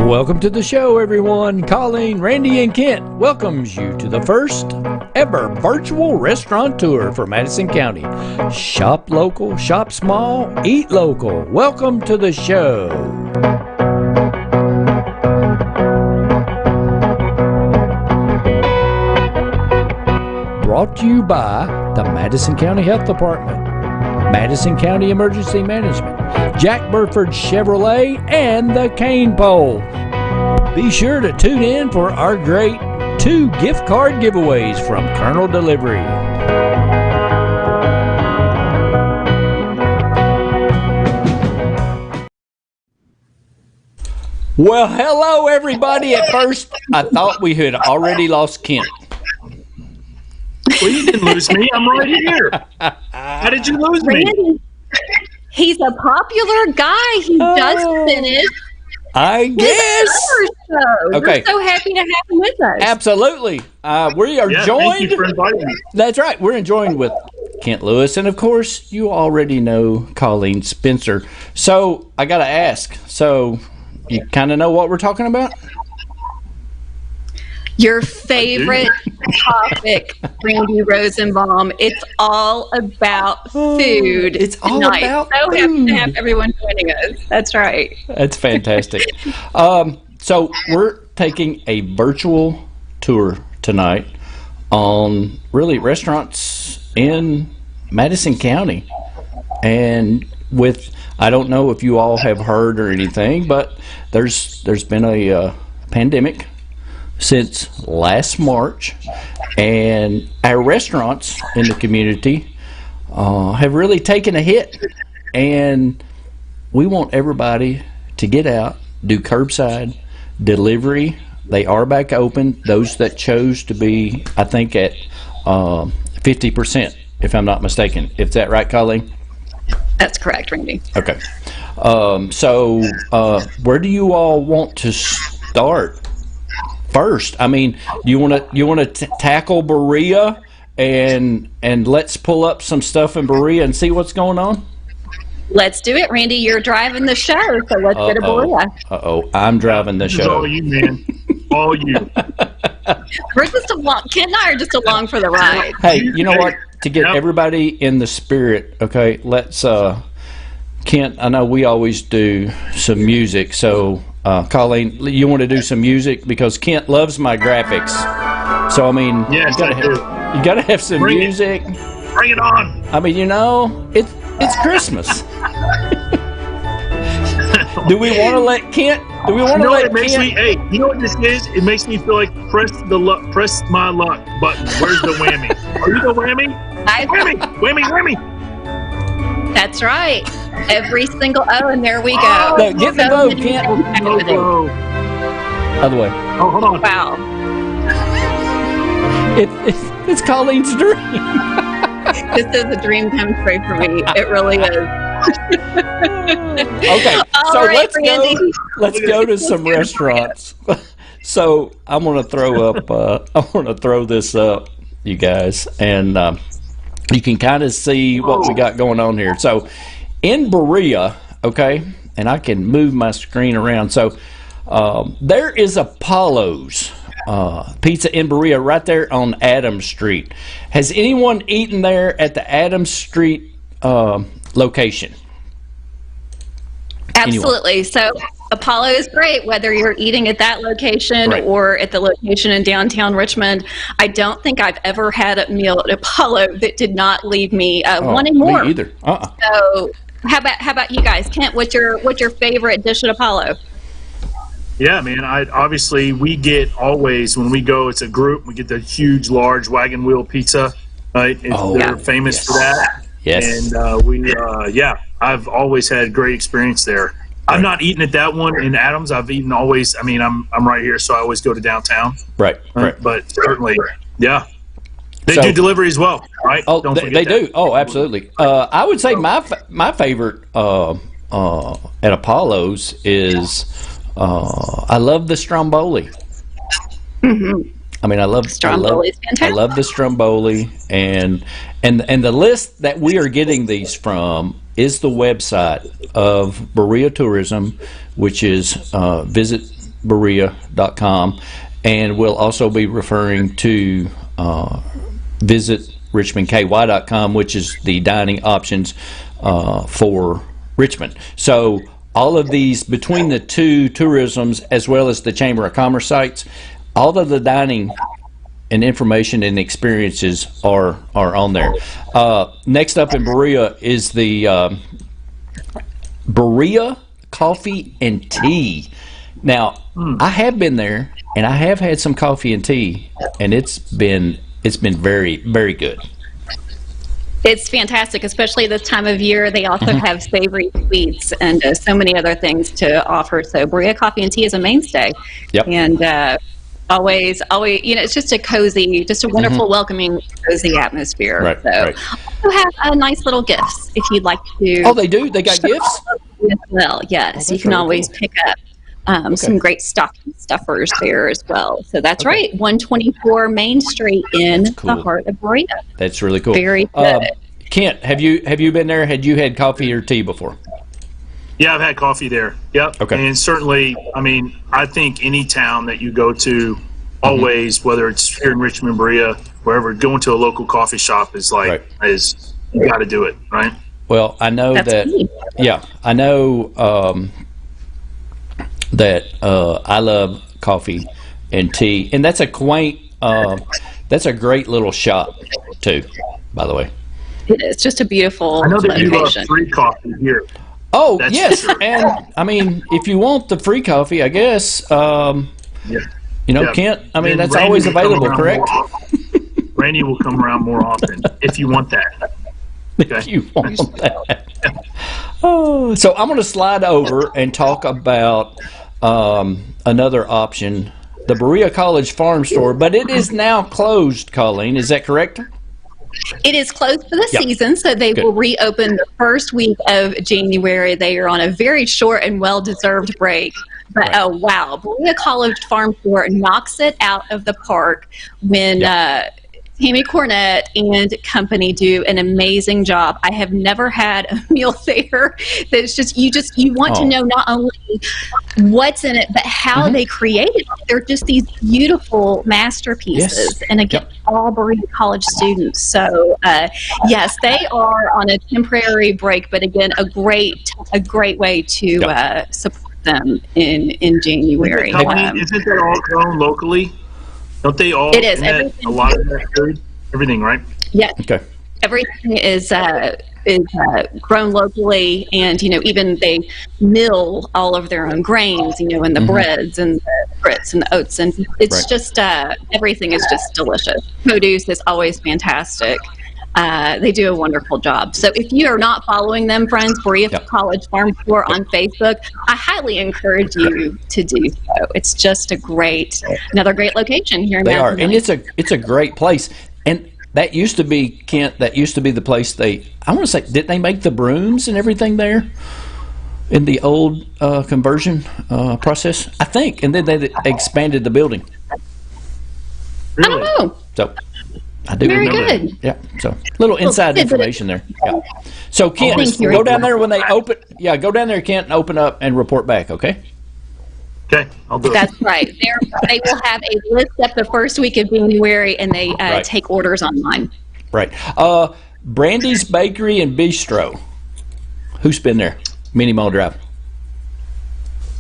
Welcome to the show, everyone. Colleen, Randy, and Kent welcomes you to the first ever virtual restaurant tour for Madison County. Shop local, shop small, eat local. Welcome to the show. Brought to you by the Madison County Health Department, Madison County Emergency Management, Jack Burford Chevrolet, and the Cane Pole. Be sure to tune in for our great 2 gift card giveaways from Colonel Delivery. Well, hello everybody. At first, I thought we had already lost Kent. Well, you didn't lose me. I'm right here. How did you lose me? He's a popular guy. He does finish. I guess. Okay. We're so happy to have him with us. Absolutely. We are joined. Thank you for inviting me. That's right. We're joined with Kent Lewis. And, of course, you already know Colleen Spencer. So I got to ask. So you kind of know what we're talking about? Your favorite topic, Randy Rosenbaum. It's all about food. It's all tonight. about so food. Happy to have everyone joining us. That's right. That's fantastic. So we're taking a virtual tour tonight on really restaurants in Madison County. And with, I don't know if you all have heard or anything, but there's been a pandemic since last March, and our restaurants in the community have really taken a hit, and we want everybody to get out, do curbside delivery. They are back open. Those that chose to be, I think, at 50%, if I'm not mistaken. Is that right, Colleen? That's correct, Randy. Okay. So where do you all want to start first? I mean, you want to tackle Berea and let's pull up some stuff in Berea and see what's going on? Let's do it, Randy. You're driving the show, so let's go to Berea. I'm driving the This show. is all you, man. All you. We're just along. Kent and I are just along for the ride. Hey, you know what? To get everybody in the spirit, okay, let's Kent, I know we always do some music, so Colleen, you want to do some music because Kent loves my graphics. So I mean, Yes, you gotta have some music. Bring it on. I mean, it's Christmas. Do we want to let Kent? Do we want to let Kent? Hey, you know what this is? It makes me feel like press my luck button. Where's the whammy? Are you the whammy? Whammy. That's right. Every single and there we go. No, get the vote, Kent. Other way. Oh, hold on. Wow. It's Colleen's dream. This is a dream come true for me. It really is. Okay, so right, let's go to some restaurants. So I'm gonna throw this up, you guys, and you can kind of see what we got going on here. So in Berea, okay, and I can move my screen around. So there is Apollo's Pizza in Berea right there on Adams Street. Has anyone eaten there at the Adams Street location? Absolutely. So Apollo is great, whether you're eating at that location or at the location in downtown Richmond. I don't think I've ever had a meal at Apollo that did not leave me wanting more. Me either. So how about you guys? Kent, what's your favorite dish at Apollo? Yeah, man. Obviously we get always when we go. It's a group. We get the huge, large wagon wheel pizza. Right? They're famous for that. Yes. And I've always had great experience there. I've not eaten at that one in Adams. I've eaten always. I mean, I'm right here, so I always go to downtown. Right. But certainly, yeah. They do delivery as well, right? Oh, they do. Oh, absolutely. I would say my favorite at Apollo's is I love the Stromboli. Mm-hmm. I mean, I love fantastic. I love the Stromboli, and the list that we are getting these from is the website of Berea Tourism, which is visit visitberea.com, and we'll also be referring to visit richmondky.com, which is the dining options for Richmond. So all of these, between the two tourisms as well as the Chamber of Commerce sites, all of the dining and information and experiences are on there. Next up in Berea is the Burrito Coffee and Tea. Now, I have been there, and I have had some coffee and tea, and it's been very, very good. It's fantastic, especially this time of year. They also have savory sweets and so many other things to offer. So Burrito Coffee and Tea is a mainstay. Yep. And always, it's just a cozy, just a wonderful, welcoming, cozy atmosphere. Right, so right. also have nice little gifts if you'd like to. Oh, they do? They got gifts? As well, yes. You can really always cool. pick up some great stocking stuffers there as well. So that's right, 124 Main Street in the heart of Berea. That's really cool. Very good. Kent, have you been there? Had you had coffee or tea before? Yeah, I've had coffee there. Yep. Okay. And certainly, I mean, I think any town that you go to, always, whether it's here in Richmond, Berea, wherever, going to a local coffee shop is like, is you got to do it, right? Well, I know I know that I love coffee and tea, and that's a quaint, that's a great little shop too, by the way. It is just a beautiful I know that you love location. free coffee here. Oh, That's yes, for sure. and I mean, if you want the free coffee, I guess, Kent, I mean, Then that's Randy always will come available, around correct? more often. Randy will come around more often if you want that. Okay. If you want that. Oh, so I'm going to slide over and talk about another option, the Berea College Farm Store, but it is now closed, Colleen. Is that correct? It is closed for the season, so they will reopen the first week of January. They are on a very short and well-deserved break. But oh wow, Berea College Farm Store knocks it out of the park when Tammy Cornett and company do an amazing job. I have never had a meal there that's you want to know not only what's in it, but how they created it. They're just these beautiful masterpieces. And again, all Berea College students. So yes, they are on a temporary break, but again, a great way to support them in January. Isn't that all grown locally? Don't they all? It is. A lot of that food, everything, right? Yes. Okay. Everything is grown locally, and even they mill all of their own grains, and the breads and the grits and the oats, and it's just everything is just delicious. Produce is always fantastic. They do a wonderful job. So if you are not following them, friends, Berea College Farm Store on Facebook, I highly encourage you to do so. It's just another great location here in Madison. They are, and it's a great place. And that used to be, Kent, the place I want to say, did they make the brooms and everything there in the old conversion process? I think, and then they expanded the building. Really? I don't know. So I do Very remember good. that. Yeah. So little inside information there. Yeah. So Kent, go down there when they open. Yeah, go down there, Kent, and open up and report back. Okay. Okay, I'll do it. That's right. They will have a list up the first week of January, and they take orders online. Right. Brandy's Bakery and Bistro. Who's been there? Mini Mall Drive.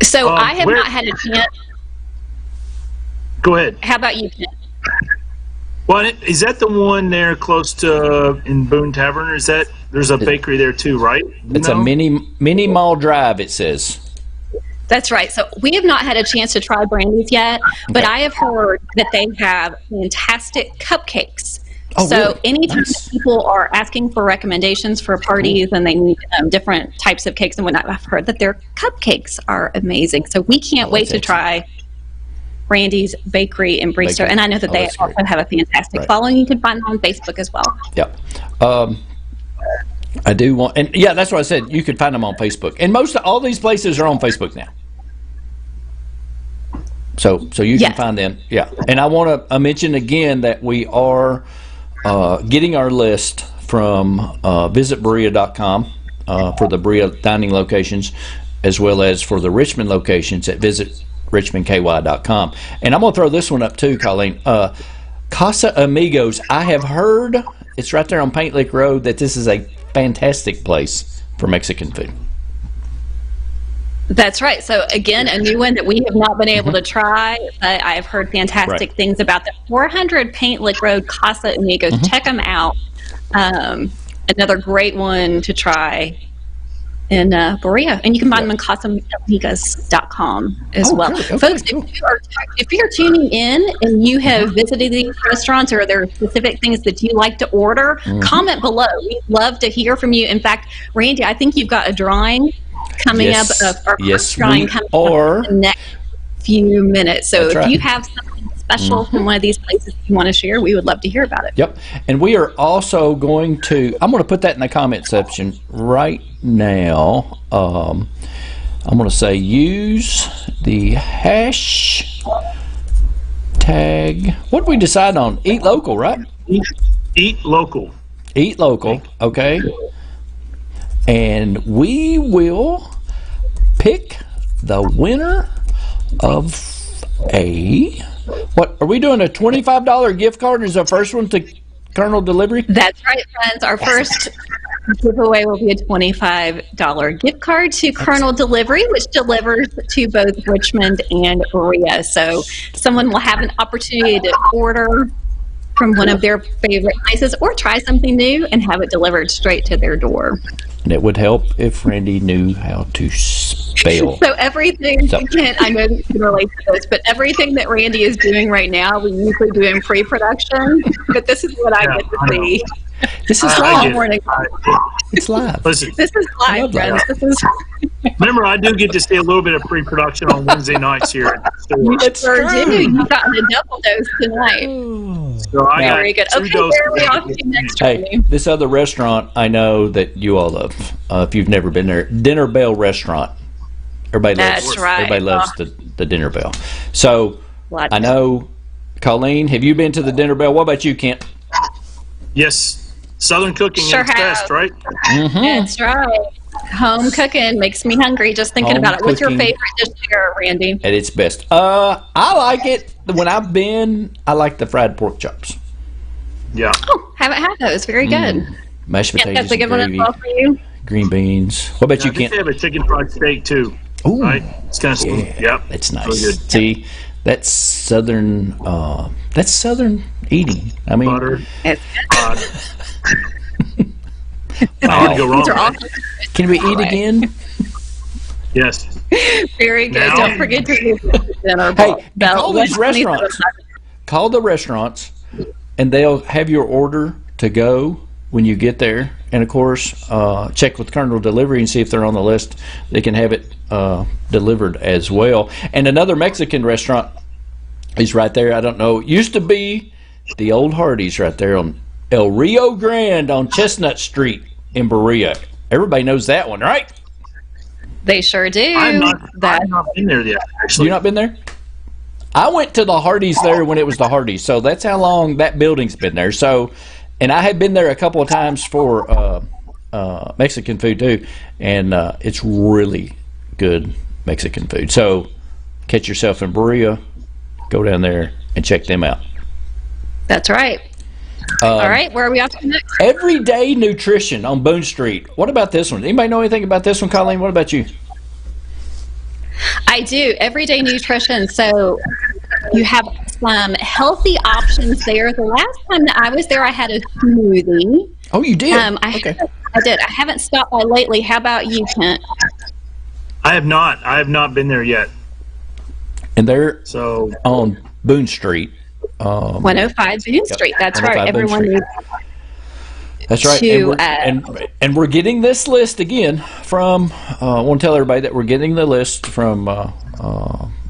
So I have not had a chance. Go ahead. How about you, Ken? Well, is that the one there close to in Boon Tavern? Or is that there's a bakery there too, right? It's a mini Mall Drive. It says. That's right. So we have not had a chance to try Brandy's yet, but I have heard that they have fantastic cupcakes. Oh, so really? anytime people are asking for recommendations for parties and they need different types of cakes and whatnot, I've heard that their cupcakes are amazing. So we can't wait to try Brandy's Bakery and Bistro. And I know that they also have a fantastic following. You can find them on Facebook as well. Yep. I do want, and yeah, that's what I said. You could find them on Facebook, and all these places are on Facebook now. So you can find them. Yeah, and I want to mention again that we are getting our list from visitberea.com for the Berea dining locations, as well as for the Richmond locations at richmondky.com. And I'm going to throw this one up too, Colleen. Casa Amigos. I have heard, it's right there on Paint Lick Road, that this is a fantastic place for Mexican food. That's right. So again, a new one that we have not been able to try, but I've heard fantastic things about the 400 Paint Lick Road Casa Amigos. Check them out. Another great one to try in Berea. And you can find them on casaamigos.com as well. Okay, Folks, cool. if you're tuning in and you have visited these restaurants or there are specific things that you like to order, comment below. We'd love to hear from you. In fact, Randy, I think you've got a drawing coming up, our first drawing coming up in the next few minutes. So if you have something special from one of these places you want to share, we would love to hear about it. Yep. And we are also going to, I'm going to put that in the comment section right now. I'm going to say use the hashtag, what did we decide on? Eat local, right? Eat local. Eat local, okay. And we will pick the winner of what are we doing, a $25 gift card is our first one to Colonel Delivery? That's right, friends. Our first giveaway will be a $25 gift card to Colonel Delivery, which delivers to both Richmond and Berea. So someone will have an opportunity to order from one of their favorite places or try something new and have it delivered straight to their door. And it would help if Randy knew how to spell. So everything, I know that you can relate to this, but everything that Randy is doing right now, we usually do in pre-production, but this is what I get to see. This is live. It's live. Listen, this is live, friends. This is. Remember, I do get to see a little bit of pre-production on Wednesday nights here at the store. You sure do. You've gotten a double dose tonight. So very good. Okay, where are we off to next? Hey, this other restaurant I know that you all love. If you've never been there, Dinner Bell Restaurant. Everybody loves. That's right. Everybody loves the Dinner Bell. So I know, Colleen, have you been to the Dinner Bell? What about you, Kent? Yes. Southern cooking Sure at its best, right? That's right. Home cooking makes me hungry just thinking about it. What's your favorite dish there, Randy? At its best. I like it. When I've been, I like the fried pork chops. Yeah. Oh, haven't had those. Very good. Mashed potatoes, that's a good one as gravy, well for you. green beans. What about you, Kent? They have a chicken fried steak too. Ooh, right? It's kind of yeah, that's nice. Really good. See, that's southern. That's southern eating. I mean, Butter. Wow. Go wrong. Awesome. Can we eat again? Yes. Very good. Now, don't forget to use the dinner Hey, bell. call these restaurants. Call the restaurants, and they'll have your order to go when you get there. And of course, check with Colonel Delivery and see if they're on the list. They can have it delivered as well. And another Mexican restaurant is right there. I don't know. It used to be the Old Hardee's right there on El Rio Grande on Chestnut Street in Berea. Everybody knows that one, right? They sure do. I've not been there yet, actually. You not been there? I went to the Hardee's there when it was the Hardee's, so that's how long that building's been there. So, and I have been there a couple of times for Mexican food too, and it's really good Mexican food. So, catch yourself in Berea, go down there and check them out. That's right. All right, where are we off to next? Everyday Nutrition on Boone Street. What about this one? Anybody know anything about this one, Colleen? What about you? I do. Everyday Nutrition. So you have some healthy options there. The last time that I was there, I had a smoothie. Oh, you did? Okay. I did. I haven't stopped by lately. How about you, Kent? I have not. I have not been there yet. And they're so on Boone Street. 105 Boone Street. That's right. Everyone needs. That's right. And we're getting this list again from, I want to tell everybody that we're getting the list from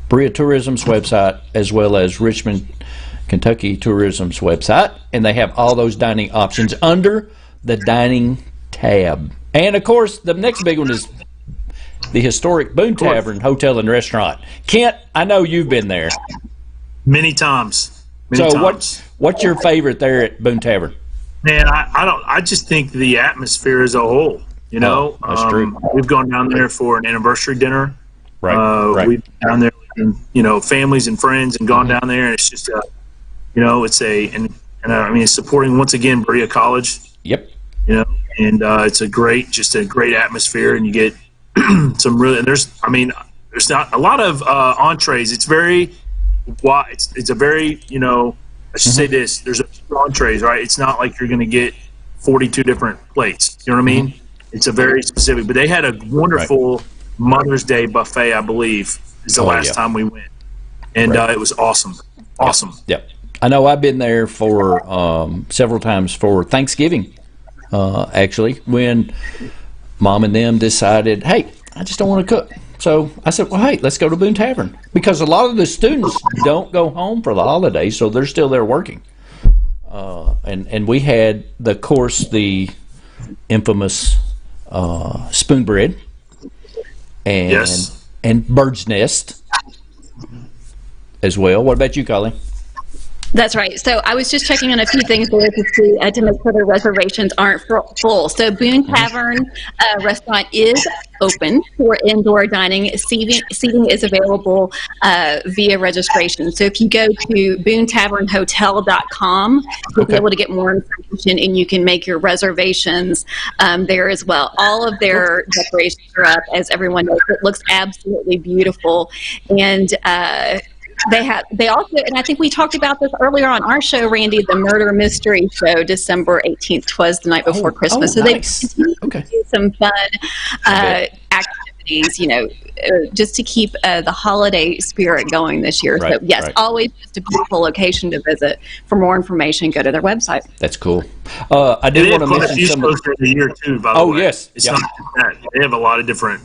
Berea Tourism's website as well as Richmond, Kentucky Tourism's website. And they have all those dining options under the dining tab. And, of course, the next big one is the historic Boon Tavern Hotel and Restaurant. Kent, I know you've been there. Many times. What's your favorite there at Boon Tavern? Man, I just think the atmosphere as a whole. That's true. We've gone down there for an anniversary dinner. Right. We've been down there families and friends and gone down there. And it's just, it's supporting once again Berea College. Yep. And it's a great atmosphere, and you get some really. There's not a lot of entrees. It's very wide. It's a very I should say this. There's a few entrees, right? It's not like you're going to get 42 different plates. You know what I mean? It's a very specific. But they had a wonderful Mother's Day buffet, I believe, is the last time we went, and it was awesome. Awesome. Yep. I know. I've been there for several times for Thanksgiving. Actually, when Mom and them decided, hey, I just don't want to cook. So I said, well, hey, let's go to Boon Tavern, because a lot of the students don't go home for the holidays, so they're still there working. And we had the infamous spoon bread and bird's nest as well. What about you, Colleen? That's right. So I was just checking on a few things there to see to make sure the reservations aren't full. So Boon Tavern restaurant is open for indoor dining. Seating is available via registration. So if you go to boontavernhotel.com, you'll be able to get more information, and you can make your reservations there as well. All of their decorations are up, as everyone knows. It looks absolutely beautiful. And they also, and I think we talked about this earlier on our show, Randy, the murder mystery show, December 18th, twas the night before Christmas. So nice. They continue to do some fun activities, just to keep the holiday spirit going this year. So yes, always just a beautiful location to visit. For more information, go to their website. That's cool. I do want to mention some shows during the year too. By the way, yes, it's not just that. They have a lot of different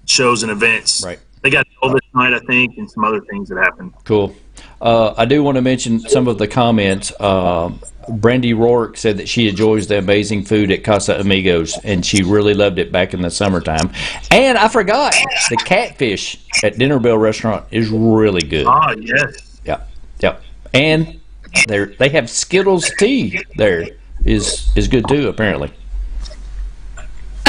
shows and events. Right. They got Elvis night, I think, and some other things that happened. Cool. I do want to mention some of the comments. Brandy Rourke said that she enjoys the amazing food at Casa Amigos, and she really loved it back in the summertime. And I forgot, the catfish at Dinner Bell Restaurant is really good. Ah, yes. Yep. And they have Skittles tea there is good too, apparently.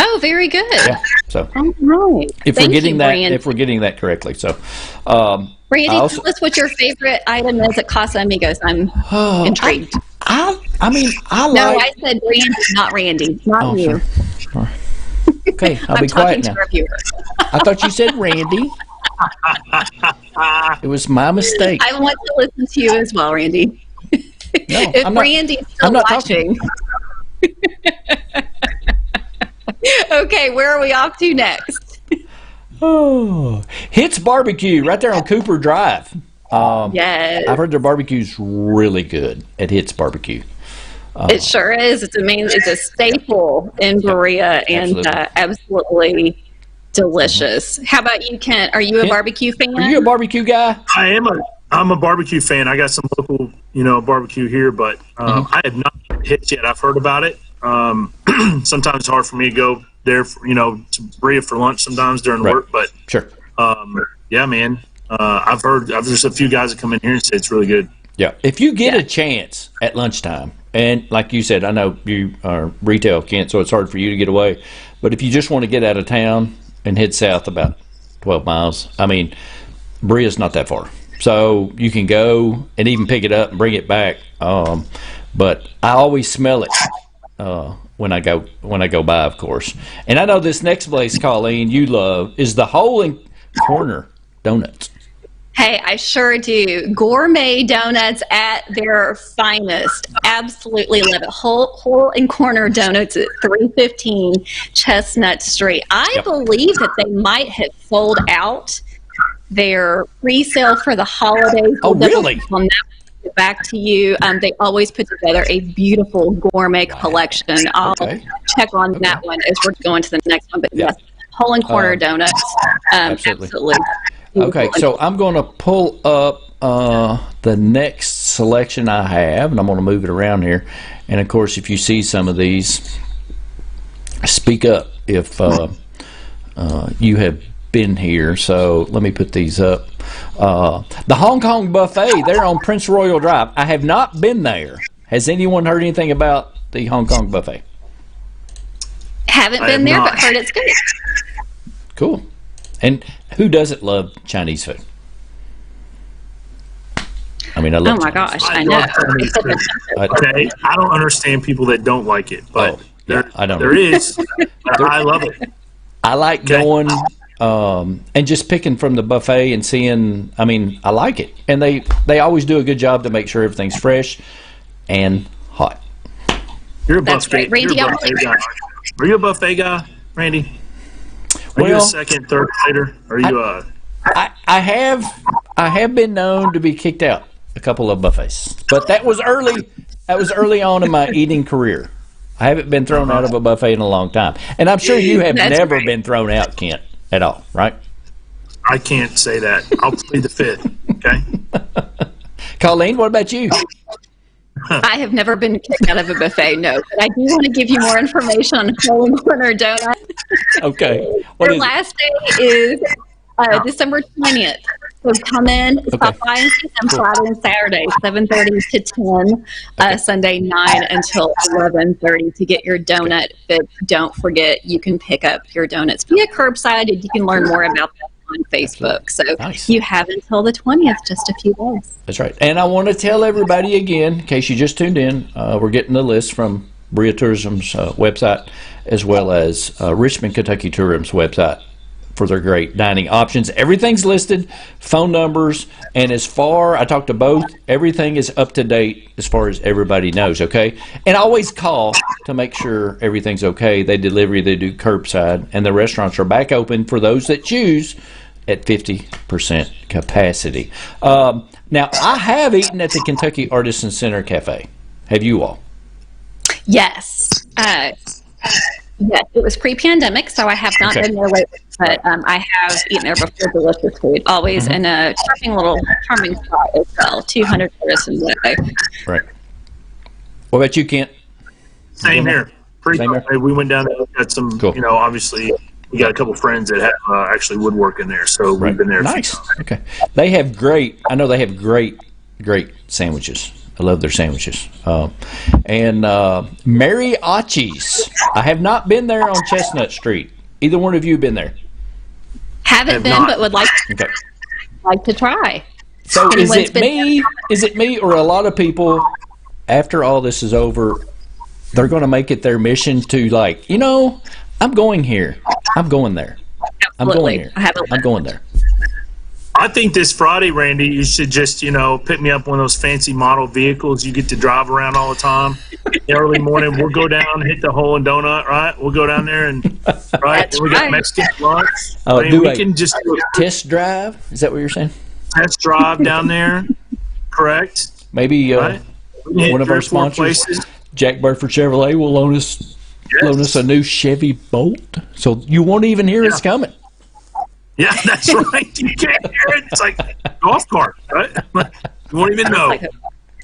Oh, very good. Yeah. So, all right. If we're getting that correctly, so Randy, tell us what your favorite item is at Casa Amigos. I'm intrigued. I said Randy, not Randy, not you. Sure. Okay, I'll be quiet now. I thought you said Randy. It was my mistake. I want to listen to you as well, Randy. No, if Randy's still watching. Okay, where are we off to next? Hits Barbecue right there on Cooper Drive. Yes. I've heard their barbecue's really good at Hits Barbecue. It sure is. It's a staple in Berea, and absolutely delicious. How about you, Kent? Are you a barbecue fan? Are you a barbecue guy? I'm a barbecue fan. I got some local, barbecue here, but I have not hit yet. I've heard about it. Sometimes it's hard for me to go there, to Berea for lunch sometimes during work. But sure, yeah, man. I've heard there's a few guys that come in here and say it's really good. Yeah, if you get a chance at lunchtime, and like you said, I know you are retail, Kent, so it's hard for you to get away. But if you just want to get out of town and head south about 12 miles, I mean, Berea's not that far, so you can go and even pick it up and bring it back. But I always smell it. When I go by, of course. And I know this next place, Colleen, you love is the Hole and Corner Donuts. Hey, I sure do. Gourmet donuts at their finest. Absolutely love it. Hole and Corner Donuts at 315 Chestnut Street. I believe that they might have sold out their pre-sale for the holidays. Oh, really? On that, back to you. They always put together a beautiful gourmet collection. I'll check on that one as we're going to the next one. But yes, Hole and Corner Donuts. Absolutely. Okay, so I'm going to pull up the next selection I have, and I'm going to move it around here. And of course, if you see some of these, speak up if you have been here. So let me put these up. The Hong Kong Buffet, they're on Prince Royal Drive. I have not been there. Has anyone heard anything about the Hong Kong Buffet? Haven't been there, but heard it's good. Cool. And who doesn't love Chinese food? I mean, I love Oh my Chinese. gosh, I know. Okay, I don't understand people that don't like it, but I don't. there is. I love it. I like going and just picking from the buffet and seeing. I mean, I like it, and they always do a good job to make sure everything's fresh and hot. You're a That's buffet. right. Randy, You're a buffet guy. Are you a buffet guy, Randy? Are you a second, third plater? Are you a? I have been known to be kicked out a couple of buffets, but that was early. That was early on in my eating career. I haven't been thrown out of a buffet in a long time, and I'm sure you have never been thrown out, Kent, at all, right? I can't say that. I'll plead the fifth. Okay. Colleen, what about you? I have never been kicked out of a buffet, no. But I do want to give you more information on Hole in Corner Donut. Okay. Their last day is December 20th. So come in, stop by and see them Friday and Saturday, 7:30 to 10, Sunday 9 until 11:30 to get your donut. But don't forget, you can pick up your donuts via curbside, and you can learn more about that on Facebook. So you have until the 20th, just a few days. That's right. And I want to tell everybody again, in case you just tuned in, we're getting the list from Burrito Tourism's website, as well as Richmond, Kentucky Tourism's website for their great dining options. Everything's listed, phone numbers, and I talked to both, everything is up to date as far as everybody knows, okay? And always call to make sure everything's okay. They deliver, they do curbside, and the restaurants are back open for those that choose at 50% capacity. Now, I have eaten at the Kentucky Artisan Center Cafe. Have you all? Yes. Yes, it was pre-pandemic, so I have not been there lately, but I have eaten there before. Delicious food, always in a charming spot as well. 200 tourists a day. Right. What about you, Kent? Same here. Same here. We went down there, got some, obviously, we got a couple friends that have actually woodwork in there, so we've been there. Nice. Okay. They have great sandwiches. I love their sandwiches. And Mariachis. I have not been there on Chestnut Street. Either one of you been there? Haven't been, but would like to try. So is it me or a lot of people, after all this is over, they're going to make it their mission to I'm going here. I'm going there. I'm going here. I'm going there. I think this Friday, Randy, you should just, pick me up one of those fancy model vehicles you get to drive around all the time. Early morning, we'll go down, hit the Hole in Donut, right? We'll go down there and, and we got Mexican lunch. We can just do a test drive. Is that what you're saying? Test drive down there. Correct. Maybe one of our sponsors, Jack Burford Chevrolet, will loan us a new Chevy Bolt, so you won't even hear us coming. Yeah, that's right. You can't hear it. It's like a golf cart, right? You won't even know.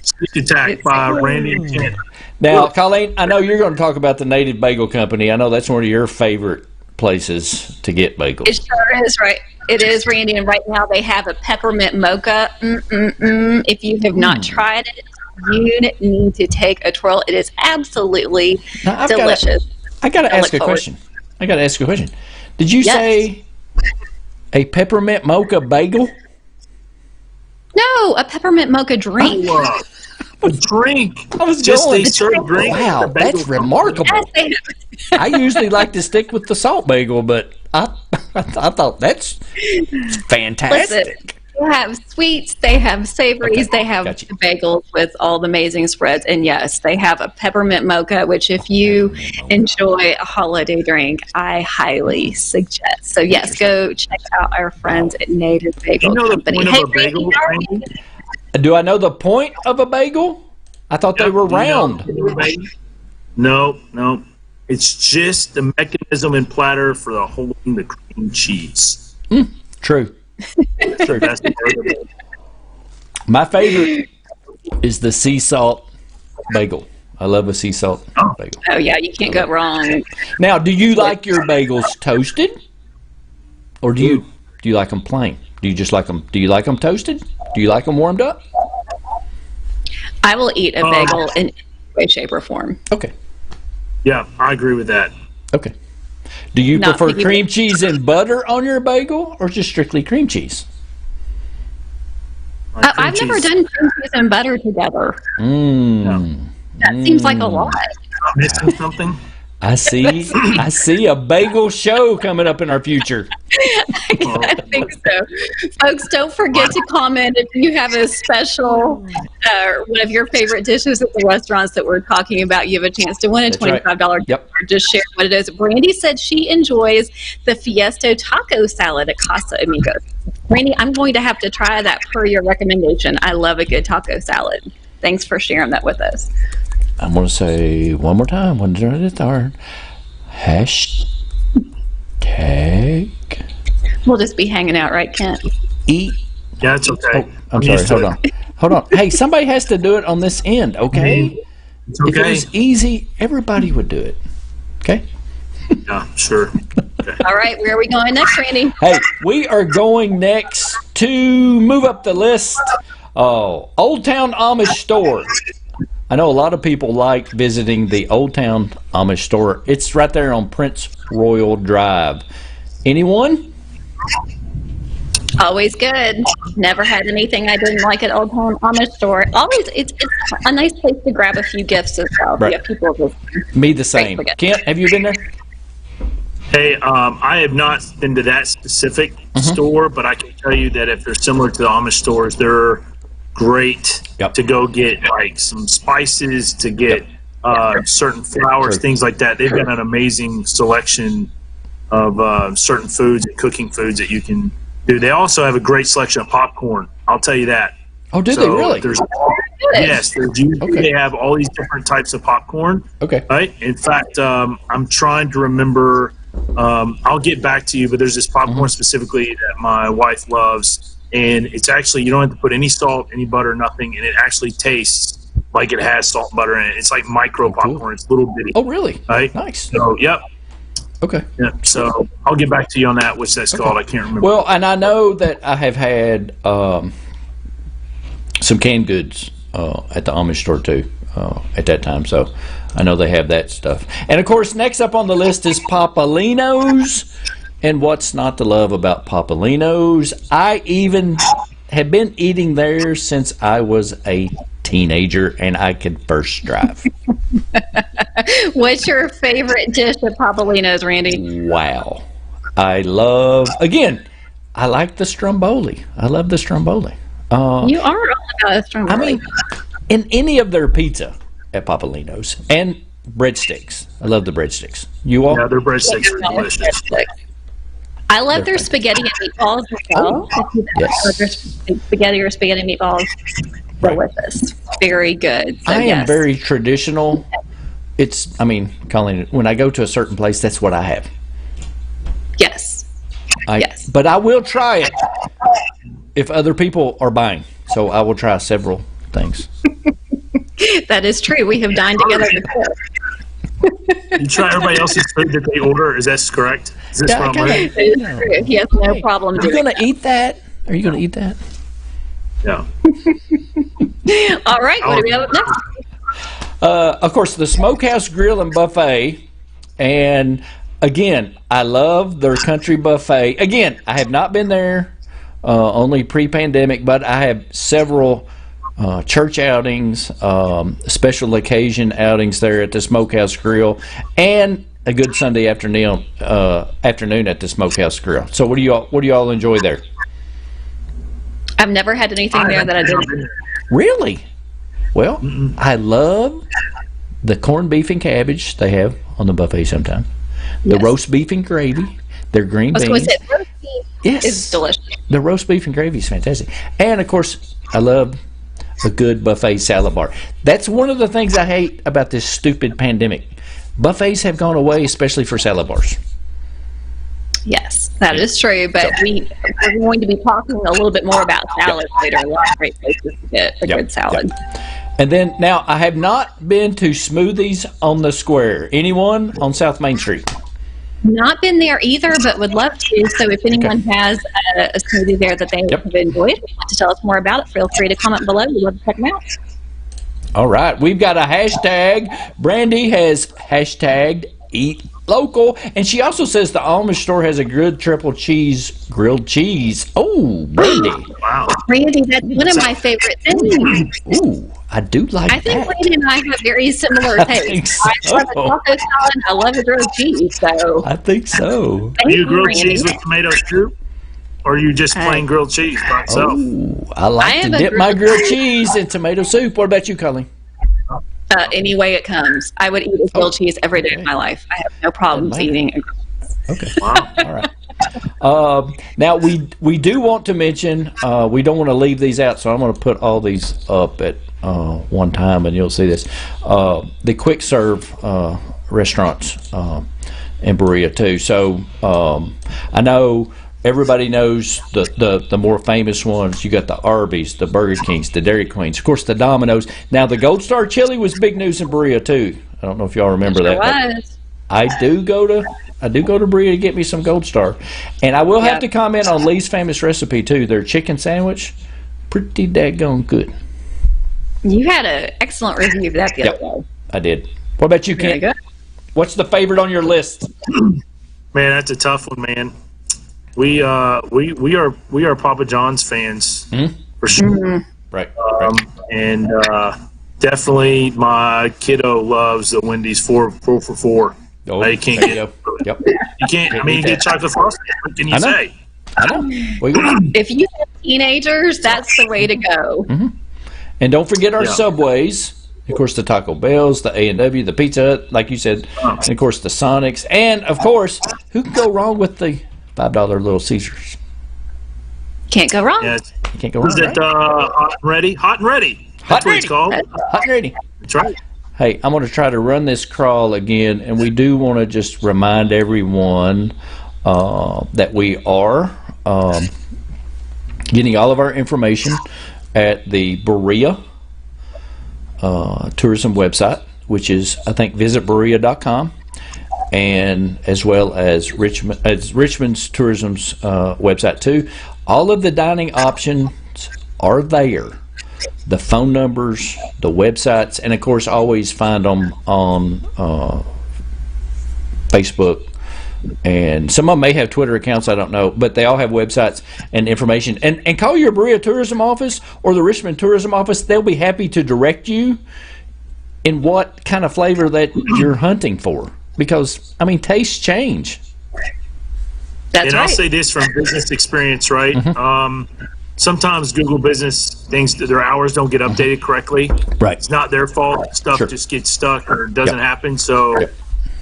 Sneak attack by Randy and Ken. Now, Colleen, I know you're going to talk about the Native Bagel Company. I know that's one of your favorite places to get bagels. It sure is, right? It is, Randy, and right now they have a peppermint mocha. If you have not tried it, you need to take a twirl. It is absolutely delicious. I got to ask a question. Did you say a peppermint mocha bagel? No, a peppermint mocha drink. A drink. They serve drink. Wow, that's remarkable. I usually like to stick with the salt bagel, but I thought that's fantastic. Listen, they have sweets, they have savories, they have bagels with all the amazing spreads, and yes, they have a peppermint mocha, which if you enjoy a holiday drink, I highly suggest. So yes, go check out our friends at Native Bagel Company. The point of a bagel, Randy? Do I know the point of a bagel? I thought they were round. No. It's just the mechanism and platter for holding the cream cheese. True. My favorite is the sea salt bagel. I love a sea salt bagel. Oh yeah, you can't go wrong. Now, do you like your bagels toasted, or do you like them plain? Do you just like them? Do you like them toasted? Do you like them warmed up? I will eat a bagel in any way, shape, or form. Okay. Yeah, I agree with that. Okay. Do you prefer cream cheese and butter on your bagel, or just strictly cream cheese? I've never done cream cheese and butter together. That seems like a lot. I'm missing something. I see a bagel show coming up in our future. I think so. Folks, don't forget to comment if you have a special, one of your favorite dishes at the restaurants that we're talking about. You have a chance to win a $25 gift card. Just share what it is. Brandy said she enjoys the Fiesto taco salad at Casa Amigos. Brandy, I'm going to have to try that per your recommendation. I love a good taco salad. Thanks for sharing that with us. I'm going to say one more time. Hashtag. We'll just be hanging out, right, Kent? Eat. Yeah, it's okay. Oh, I'm sorry. Hold on. Hey, somebody has to do it on this end, okay? It's okay. If it was easy, everybody would do it. Okay? Yeah, sure. Okay. All right, where are we going next, Randy? Hey, we are going next to move up the list. Old Town Amish Store. I know a lot of people like visiting the Old Town Amish Store. It's right there on Prince Royal Drive. Anyone? Always good. Never had anything I didn't like at Old Town Amish Store. Always, it's a nice place to grab a few gifts as well. Right. You have people with Me the same. Kent, have you been there? Hey, I have not been to that specific store, but I can tell you that if they're similar to the Amish stores, they're great to go get like some spices, to get certain flours, things like that. They've got an amazing selection of certain foods and cooking foods that you can do. They also have a great selection of popcorn. I'll tell you that. Oh, do they really? Yes, they have all these different types of popcorn. Okay. Right. In fact, I'm trying to remember. I'll get back to you, but there's this popcorn specifically that my wife loves. And it's actually, you don't have to put any salt, any butter, nothing, and it actually tastes like it has salt and butter in it. It's like micro popcorn. It's little bitty. Oh, really? Right? Nice. So, yep. Okay. Yep. So I'll get back to you on that, which that's called. I can't remember. Well, and I know that I have had some canned goods at the Amish store too at that time. So I know they have that stuff. And, of course, next up on the list is papalinos. And what's not to love about papalinos? I even have been eating there since I was a teenager and I could first drive. What's your favorite dish at Papalinos, Randy? Wow. I like the stromboli. I love the stromboli. You are all about a stromboli. I mean, in any of their pizza at Papalinos and breadsticks. I love the breadsticks. You all? Yeah, their breadsticks are delicious. I love their spaghetti and meatballs as well. Yes. Their spaghetti or spaghetti meatballs. Delicious. Very good. So, I am very traditional. Colleen, when I go to a certain place, that's what I have. Yes. Yes. But I will try it if other people are buying. So I will try several things. That is true. We have dined together before. You try everybody else's food that they order. Is that correct? Is this what I'm reading? It is true. He has no problem Are you going to eat that? Are you going to eat that? Yeah. All right. What do we have up next? Of course, the Smokehouse Grill and Buffet. And, again, I love their country buffet. Again, I have not been there only pre-pandemic, but I have several church outings, special occasion outings there at the Smokehouse Grill, and a good Sunday afternoon at the Smokehouse Grill. So, what do you all enjoy there? I've never had anything there that I didn't. Really? Well, I love the corned beef and cabbage they have on the buffet sometimes. The roast beef and gravy, their green beans. Roast beef is delicious. The roast beef and gravy is fantastic. And, of course, I love a good buffet salad bar. That's one of the things I hate about this stupid pandemic. Buffets have gone away, especially for salad bars. Yes, that is true. But we're going to be talking a little bit more about salads later. A lot of great places to get a good salad. And then, now, I have not been to Smoothies on the Square. Anyone on South Main Street? Not been there either, but would love to. So if anyone has a smoothie there that they have enjoyed, want to tell us more about it, feel free to comment below. We'd love to check them out. All right. We've got a hashtag. Brandy has hashtagged Eat Local. And she also says the Amish store has a good triple cheese grilled cheese. Oh, Brandy. Wow. Randy, that's one of my favorite things. Ooh, I do like I think that. Randy and I have very similar tastes. I think so. I love a taco salad. I love a grilled cheese. So I think so. Are you grilled Randy. cheese with tomato soup? Or are you just plain grilled cheese by itself? Oh, I like I to am a dip my grilled grilled cheese in tomato soup. What about you, Colleen? Any way it comes, I would eat a grilled cheese every day of my life. I have no problems eating a grilled cheese. Okay. Wow. All right. Now we do want to mention we don't want to leave these out, so I'm going to put all these up at one time, and you'll see this. The quick serve restaurants in Berea too. So I know everybody knows the more famous ones. You got the Arby's, the Burger Kings, the Dairy Queens, of course the Domino's. Now the Gold Star Chili was big news in Berea too. I don't know if y'all remember that. Was. I do go to Berea to get me some Gold Star, and I will have to comment on Lee's famous recipe too. Their chicken sandwich, pretty daggone good. You had an excellent review of that the other day. I did. What about you, Very Kent? good. What's the favorite on your list? Man, that's a tough one, man. We are Papa John's fans for sure. Right. And definitely my kiddo loves the Wendy's 4 for $4. Oh, You can't there you get go. Yep. you can't. I mean, you get chocolate frosting. What can you I know. say? I know. Well, you- If you have teenagers, that's the way to go. and don't forget our Yeah. Subways. Of course, the Taco Bells, the A&W, the Pizza Hut, like you said, and of course the Sonics, and of course, who can go wrong with the $5 Little Caesars? Can't go wrong. Yeah, You can't go wrong. is it Right? hot and ready? Hot and ready. Hot That's what and it's called. Hot and ready. That's right. Hey, I'm going to try to run this crawl again, and we do want to just remind everyone that we are getting all of our information at the Berea tourism website, which is, I think, visitberea.com, and as well as Richmond's tourism's website too. All of the dining options are there. The phone numbers, the websites, and of course always find them on Facebook, and some of them may have Twitter accounts, I don't know, but they all have websites and information. And call your Berea Tourism Office or the Richmond Tourism Office. They'll be happy to direct you in what kind of flavor that you're hunting for, because I mean tastes change. That's And right. I'll say this from business experience, right? Sometimes Google Business things, their hours don't get updated correctly. Right. It's not their fault. Stuff Sure. just gets stuck or doesn't Yep. happen. So Yep.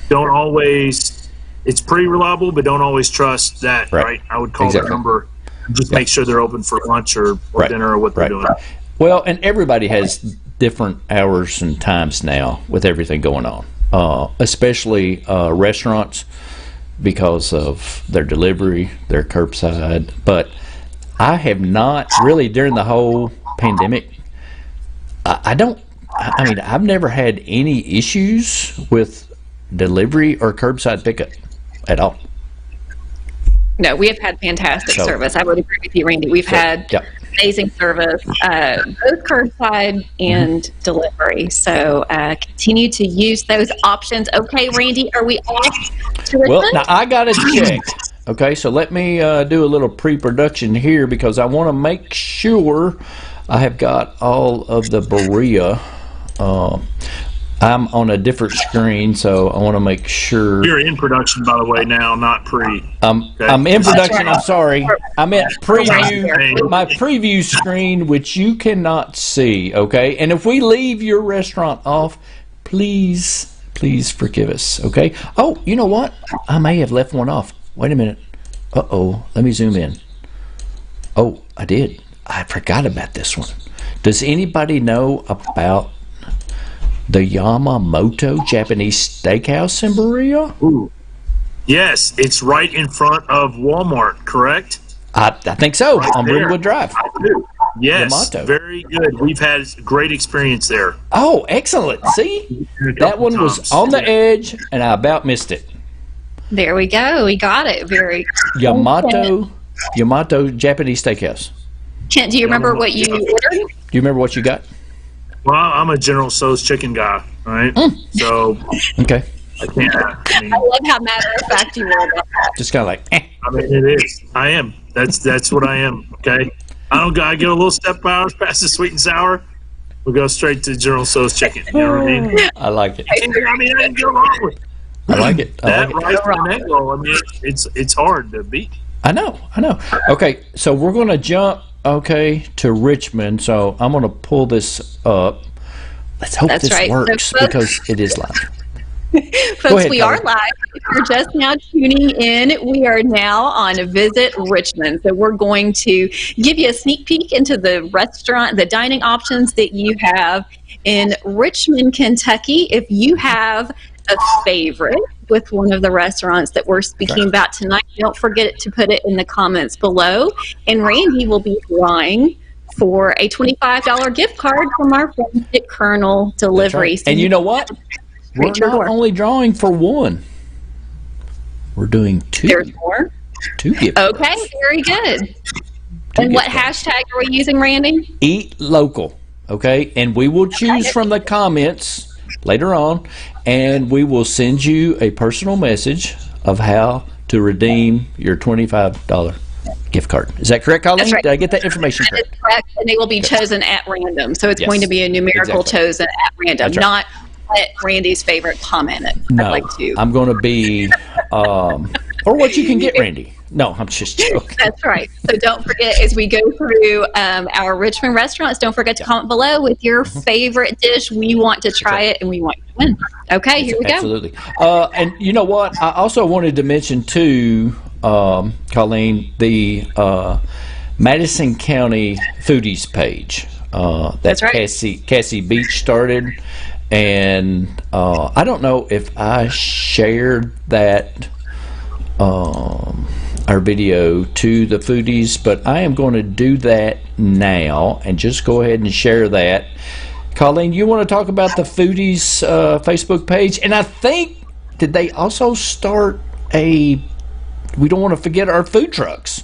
don't always, it's pretty reliable, but don't always trust that, Right. right? I would call Exactly. their number. Just make sure they're open for lunch or Right. dinner or what they're Right. doing. Well, and everybody has different hours and times now with everything going on, especially restaurants because of their delivery, their curbside. But I have not really, during the whole pandemic, I mean, I've never had any issues with delivery or curbside pickup at all. No, we have had fantastic So- service. I would agree with you, Randy. We've had Yep. amazing service, both curbside and delivery. So continue to use those options. Okay, Randy, are we off to Well, Richmond? now I got it checked. Okay, so let me do a little pre-production here because I want to make sure I have got all of the Berea. I'm on a different screen, so I want to make sure. You're in production, by the way, now, not pre. I'm in production. I'm sorry. I meant preview. My preview screen, which you cannot see. Okay, and if we leave your restaurant off, please forgive us. Okay. Oh, you know what? I may have left one off. Wait a minute. Uh-oh. Let me zoom in. Oh, I did. I forgot about this one. Does anybody know about the Yamato Japanese Steakhouse in Berea? Ooh. Yes, it's right in front of Walmart, correct? I think so. On there. Broomwood Drive. Yes, Yamato. very good. We've had great experience there. Oh, excellent. See? That one was on the edge, and I about missed it. There we go. We got it. Very. Yamato Japanese Steakhouse. Kent, do you remember what you ordered? Do you remember what you got? Well, I'm a General Tso's chicken guy, right? So Okay. I can't. I mean, I love how matter of fact you were about that. Just kind of like, it is. I am. That's what I am. Okay. I get a little step hours past the sweet and sour. We'll go straight to General Tso's chicken. You know what I mean? I like it. I didn't go wrong with I like it. that rice and egg roll. I mean, it's hard to beat. I know. Okay, so we're going to jump, to Richmond. So I'm going to pull this up. Let's hope this works, so, because it is live. Folks, we are live. If you're just now tuning in, we are now on Visit Richmond. So we're going to give you a sneak peek into the restaurant, the dining options that you have in Richmond, Kentucky. If you have a favorite with one of the restaurants that we're speaking about tonight, don't forget to put it in the comments below. And Randy will be drawing for a $25 gift card from our friends at Colonel Delivery. Right. And you know what? We're not only drawing for one. We're doing two. There's more? Two gift cards. Okay, very good. And what hashtag are we using, Randy? Eat local. Okay, and we will choose from the comments later on, and we will send you a personal message of how to redeem your $25 gift card. Is that correct, Colleen? Right. Did I get that information correct? That is correct, and they will be chosen at random. So it's going to be a numerical chosen at random, not what Randy's favorite comment. No, I'm going to be, or what you can get, Randy. No, I'm just joking. That's right. So don't forget, as we go through our Richmond restaurants, don't forget to comment below with your favorite dish. We want to try it, and we want to win. Okay, here we go. Absolutely. And you know what? I also wanted to mention, too, Colleen, the Madison County Foodies page. That's right. Cassie Beach started. And I don't know if I shared that our video to the foodies, but I am going to do that now and just go ahead and share that. Colleen, you want to talk about the foodies Facebook page? And I think, did they also start we don't want to forget our food trucks.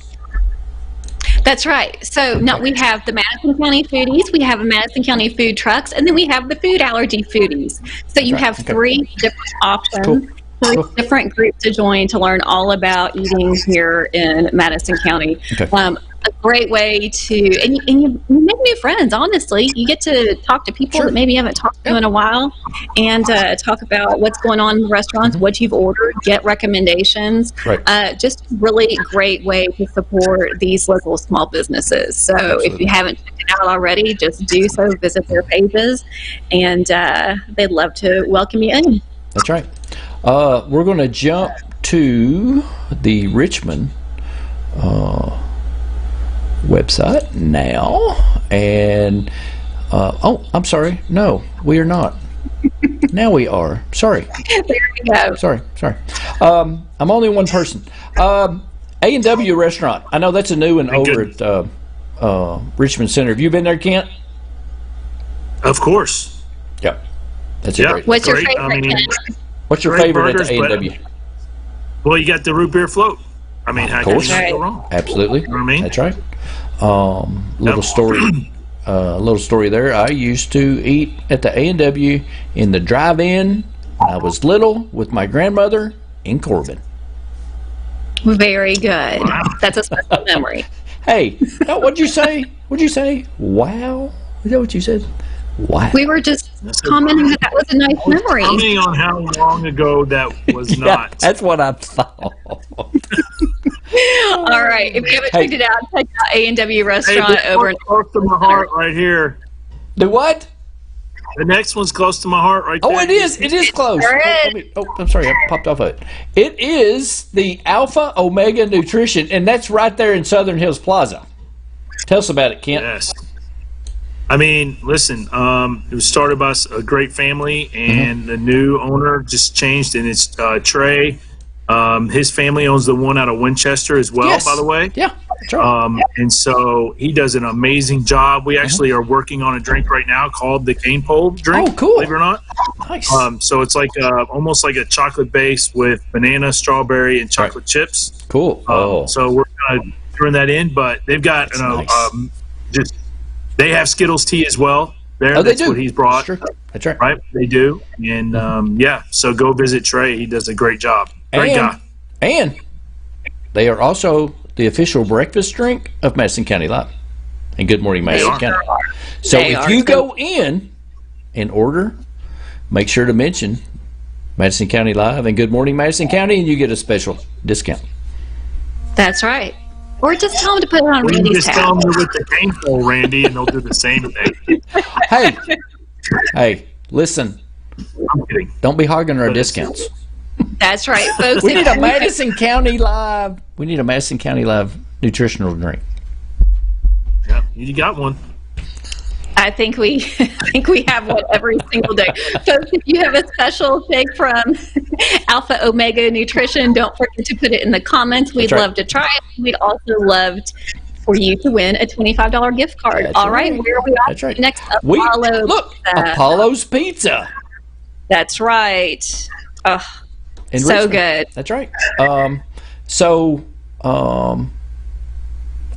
That's right. So now we have the Madison County Foodies, we have a Madison County Food Trucks, and then we have the Food Allergy Foodies. So you have three different options, three different groups to join to learn all about eating here in Madison County. A great way to, and you make new friends, honestly. You get to talk to people that maybe you haven't talked to in a while, and talk about what's going on in the restaurants, what you've ordered, get recommendations. Just a really great way to support these local small businesses. So if you haven't checked it out already, just do so, visit their pages, and they'd love to welcome you in. That's right. We're going to jump to the Richmond website now, and I'm sorry, no, we are not. Now we are. Sorry. There we go. Sorry. I'm only one person. A&W restaurant. I know that's a new one over at Richmond Center. Have you been there, Kent? Of course. Yep. That's a great. What's your favorite? What's your favorite at the A&W? Well, you got the root beer float. I mean, how can you go wrong? Absolutely. You know what I mean? That's right. Little story there. I used to eat at the A&W in the drive-in when I was little with my grandmother in Corbin. Very good. That's a special memory. Hey, what'd you say? Wow? Is that what you said? Wow. We were just commenting that was a nice memory. Commenting on how long ago that was not. That's what I thought. All right. If you haven't checked it out, check out A&W restaurant over in close to my heart right here. The what? The next one's close to my heart right there. Oh, it is. It is close. I'm sorry. I popped off of it. It is the Alpha Omega Nutrition, and that's right there in Southern Hills Plaza. Tell us about it, Kent. Yes. I mean, listen, it was started by a great family, and the new owner just changed, and it's Trey. His family owns the one out of Winchester as well, by the way. Yeah, that's right. And so he does an amazing job. We actually are working on a drink right now called the Cane Pole drink. Oh, cool. Believe it or not. Nice. So it's like almost like a chocolate base with banana, strawberry, and chocolate chips. Cool. So we're kind of throwing that in, but they've got just. They have Skittles tea as well. That's what he's brought. That's right. Right, they do. And so go visit Trey. He does a great job. Great guy. And they are also the official breakfast drink of Madison County Live. and Good Morning Madison County. So if you go in and order, make sure to mention Madison County Live and Good Morning Madison County, and you get a special discount. That's right. Or just tell them to put it on Randy's tab. Just tell them you're with the cane pole, Randy, and they'll do the same thing. Hey, listen. I'm kidding. Don't be hogging our discounts. That's right, folks. We need a Madison County Live. We need a Madison County Live nutritional drink. Yeah, you got one. I think we have one every single day. Folks, if you have a special shake from Alpha Omega Nutrition, don't forget to put it in the comments. We'd love to try it. We'd also love for you to win a $25 gift card. All right, where are we at? That's right. Next, Apollo. Apollo's Pizza. That's right. Oh, so Richmond. good. That's right.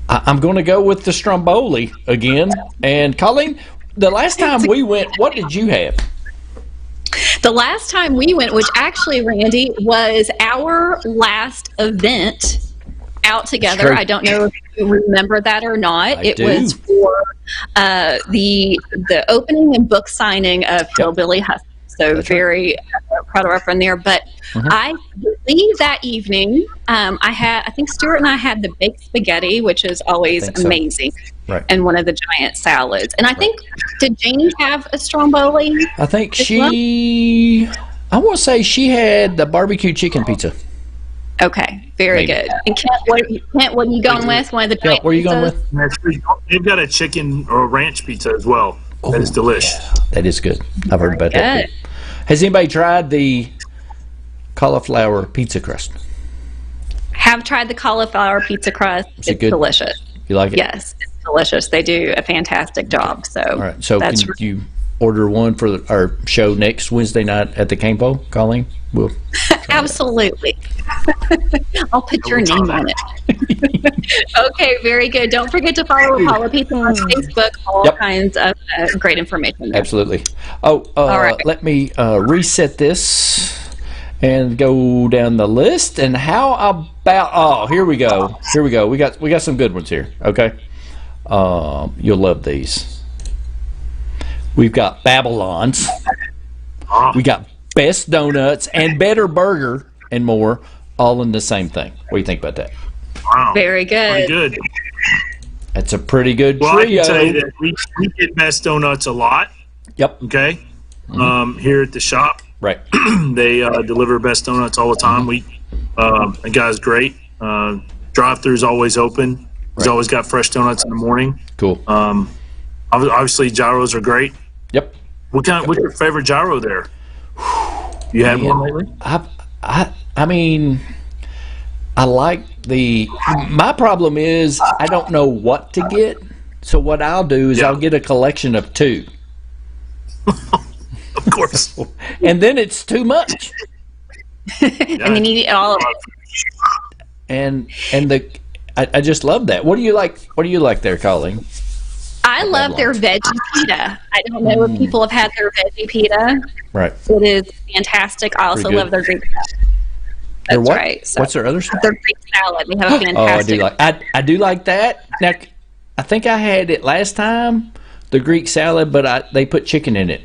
I'm going to go with the Stromboli again. And Colleen, the last time we went, what did you have? The last time we went, which actually, Randy, was our last event out together. I don't know if you remember that or not. I do. Was for the opening and book signing of Hillbilly Hustle. So very proud of our friend there. But I believe that evening, I think Stuart and I had the baked spaghetti, which is always amazing, and one of the giant salads. And I think, did Janie have a Stromboli? I think I want to say she had the barbecue chicken pizza. Okay, very good. And Kent, what are you going with? One of the giant what are you going with? They've got a chicken or ranch pizza as well. That is delicious. Yeah, that is good. I've heard about that. Has anybody tried the cauliflower pizza crust? Have tried the cauliflower pizza crust. It's good? Delicious. You like it? Yes, it's delicious. They do a fantastic job. So, all right. So can you order one for our show next Wednesday night at the Cane Pole, Colleen? We'll absolutely. I'll put your name on it. Okay, very good. Don't forget to follow Apollo Pizza on Facebook. All kinds of great information there. Absolutely. All right. Let me reset this and go down the list. And how about? Oh, here we go. We got some good ones here. Okay. You'll love these. We've got Babylon's. We got Best Donuts and Better Burger and more, all in the same thing. What do you think about that? Wow. Very good. Pretty good. That's a pretty good trio. Well, I can tell you that we get Best Donuts a lot. Yep. Okay. Here at the shop. Right. They deliver Best Donuts all the time. The guy's great. Drive-thru's always open. He's always got fresh donuts in the morning. Cool. Obviously, gyros are great. Yep. What's your favorite gyro there? You had one lately? I mean, I like my problem is I don't know what to get. So what I'll do is I'll get a collection of two. Of course. And then it's too much. And then you eat all of it. And I just love that. What do you like there, Colleen? I love their veggie pita. I don't know if people have had their veggie pita. Right. It is fantastic. I also love their Greek salad. That's right. So what's their other stuff? Their Greek salad. They have a fantastic. I do like that. Now, I think I had it last time, the Greek salad, but they put chicken in it.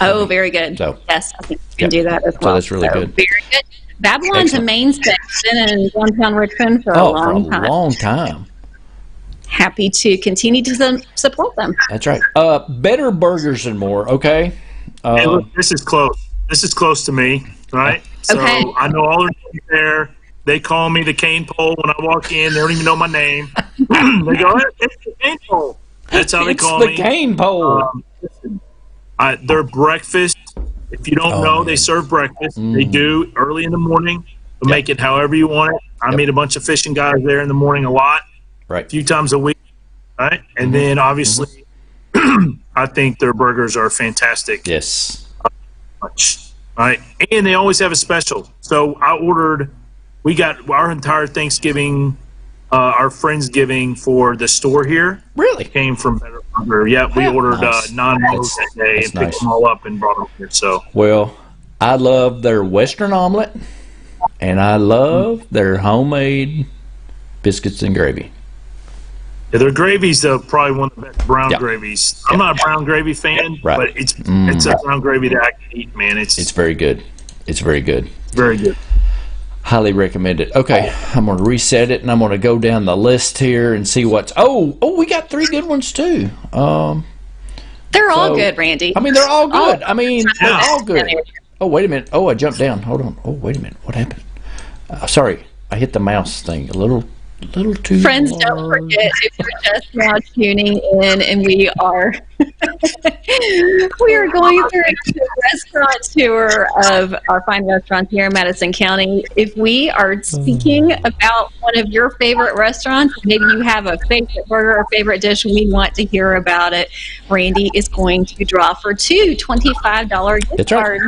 Oh, very good. So, yes, I think you can do that as well. So that's really good. Very good. Babylon's a mainstay. It's been in downtown Richmond for a long time. Happy to continue to support them. That's right. Better Burgers and more. Okay. Hey, look, this is close. This is close to me, right? So I know all the names there. They call me the Cane Pole when I walk in. They don't even know my name. They go, "It's the Cane Pole." That's how they call me. It's the Cane Pole. Their breakfast. If you don't know, they serve breakfast. They do early in the morning. They'll make it however you want it. I meet a bunch of fishing guys there in the morning a lot. Right. A few times a week, right? And then obviously, I think their burgers are fantastic. Yes. Right. And they always have a special. So we got our entire Thanksgiving, our Friendsgiving for the store here. Really? Came from Better Burger. Yeah, we ordered 9 loaves that day and picked them all up and brought them here. So. Well, I love their Western omelet, and I love their homemade biscuits and gravy. Yeah, their gravy's probably one of the best brown gravies. I'm not a brown gravy fan, but it's a brown gravy that I can eat, man. It's very good. It's very good. Very good. Highly recommend it. Okay, I'm going to reset it, and I'm going to go down the list here and see what's... Oh, we got 3 good ones, too. They're all good, Randy. I mean, they're all good. They're all good. Oh, wait a minute. Oh, I jumped down. Hold on. Oh, wait a minute. What happened? Sorry. I hit the mouse thing a little too Friends, hard. don't forget, if you're just now tuning in, and we are going through a restaurant tour of our fine restaurants here in Madison County. If we are speaking about one of your favorite restaurants, maybe you have a favorite burger or favorite dish, we want to hear about it. Randy is going to draw for 2 $25 gift cards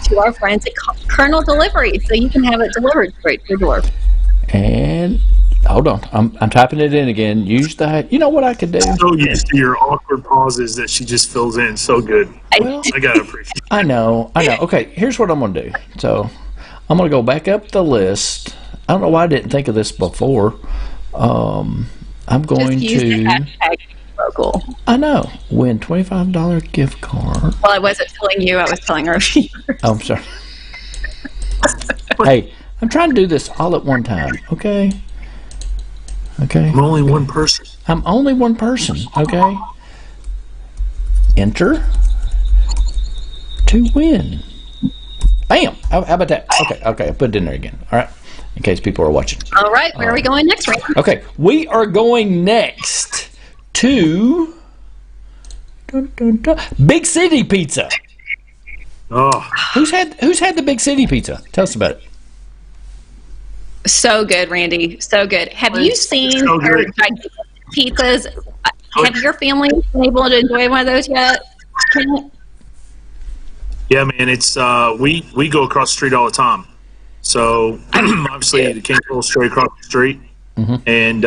to our friends at Colonel Delivery, so you can have it delivered straight to your door. And hold on, I'm typing it in again. Use the, you know what I could do? So used to your awkward pauses that she just fills in so good. Well, I gotta appreciate it. I know. Okay, here's what I'm gonna do. So I'm gonna go back up the list. I don't know why I didn't think of this before. I'm going Just use to the hashtag local. I know. Win $25 gift card. Well, I wasn't telling you, I was telling our viewers. Oh, I'm sorry. Hey, I'm trying to do this all at one time, okay? Okay. I'm only one person. I'm only one person, okay? Enter to win. Bam! How about that? Okay, I put it in there again. All right, in case people are watching. All right, where are we going next, Randy? Okay, we are going next to Big City Pizza. Oh, Who's had the Big City Pizza? Tell us about it. So good, Randy. So good. Have you seen so our good. gigantic pizzas? Have your family been able to enjoy one of those yet? yeah, man. It's we go across the street all the time. So obviously the King Cole straight across the street, and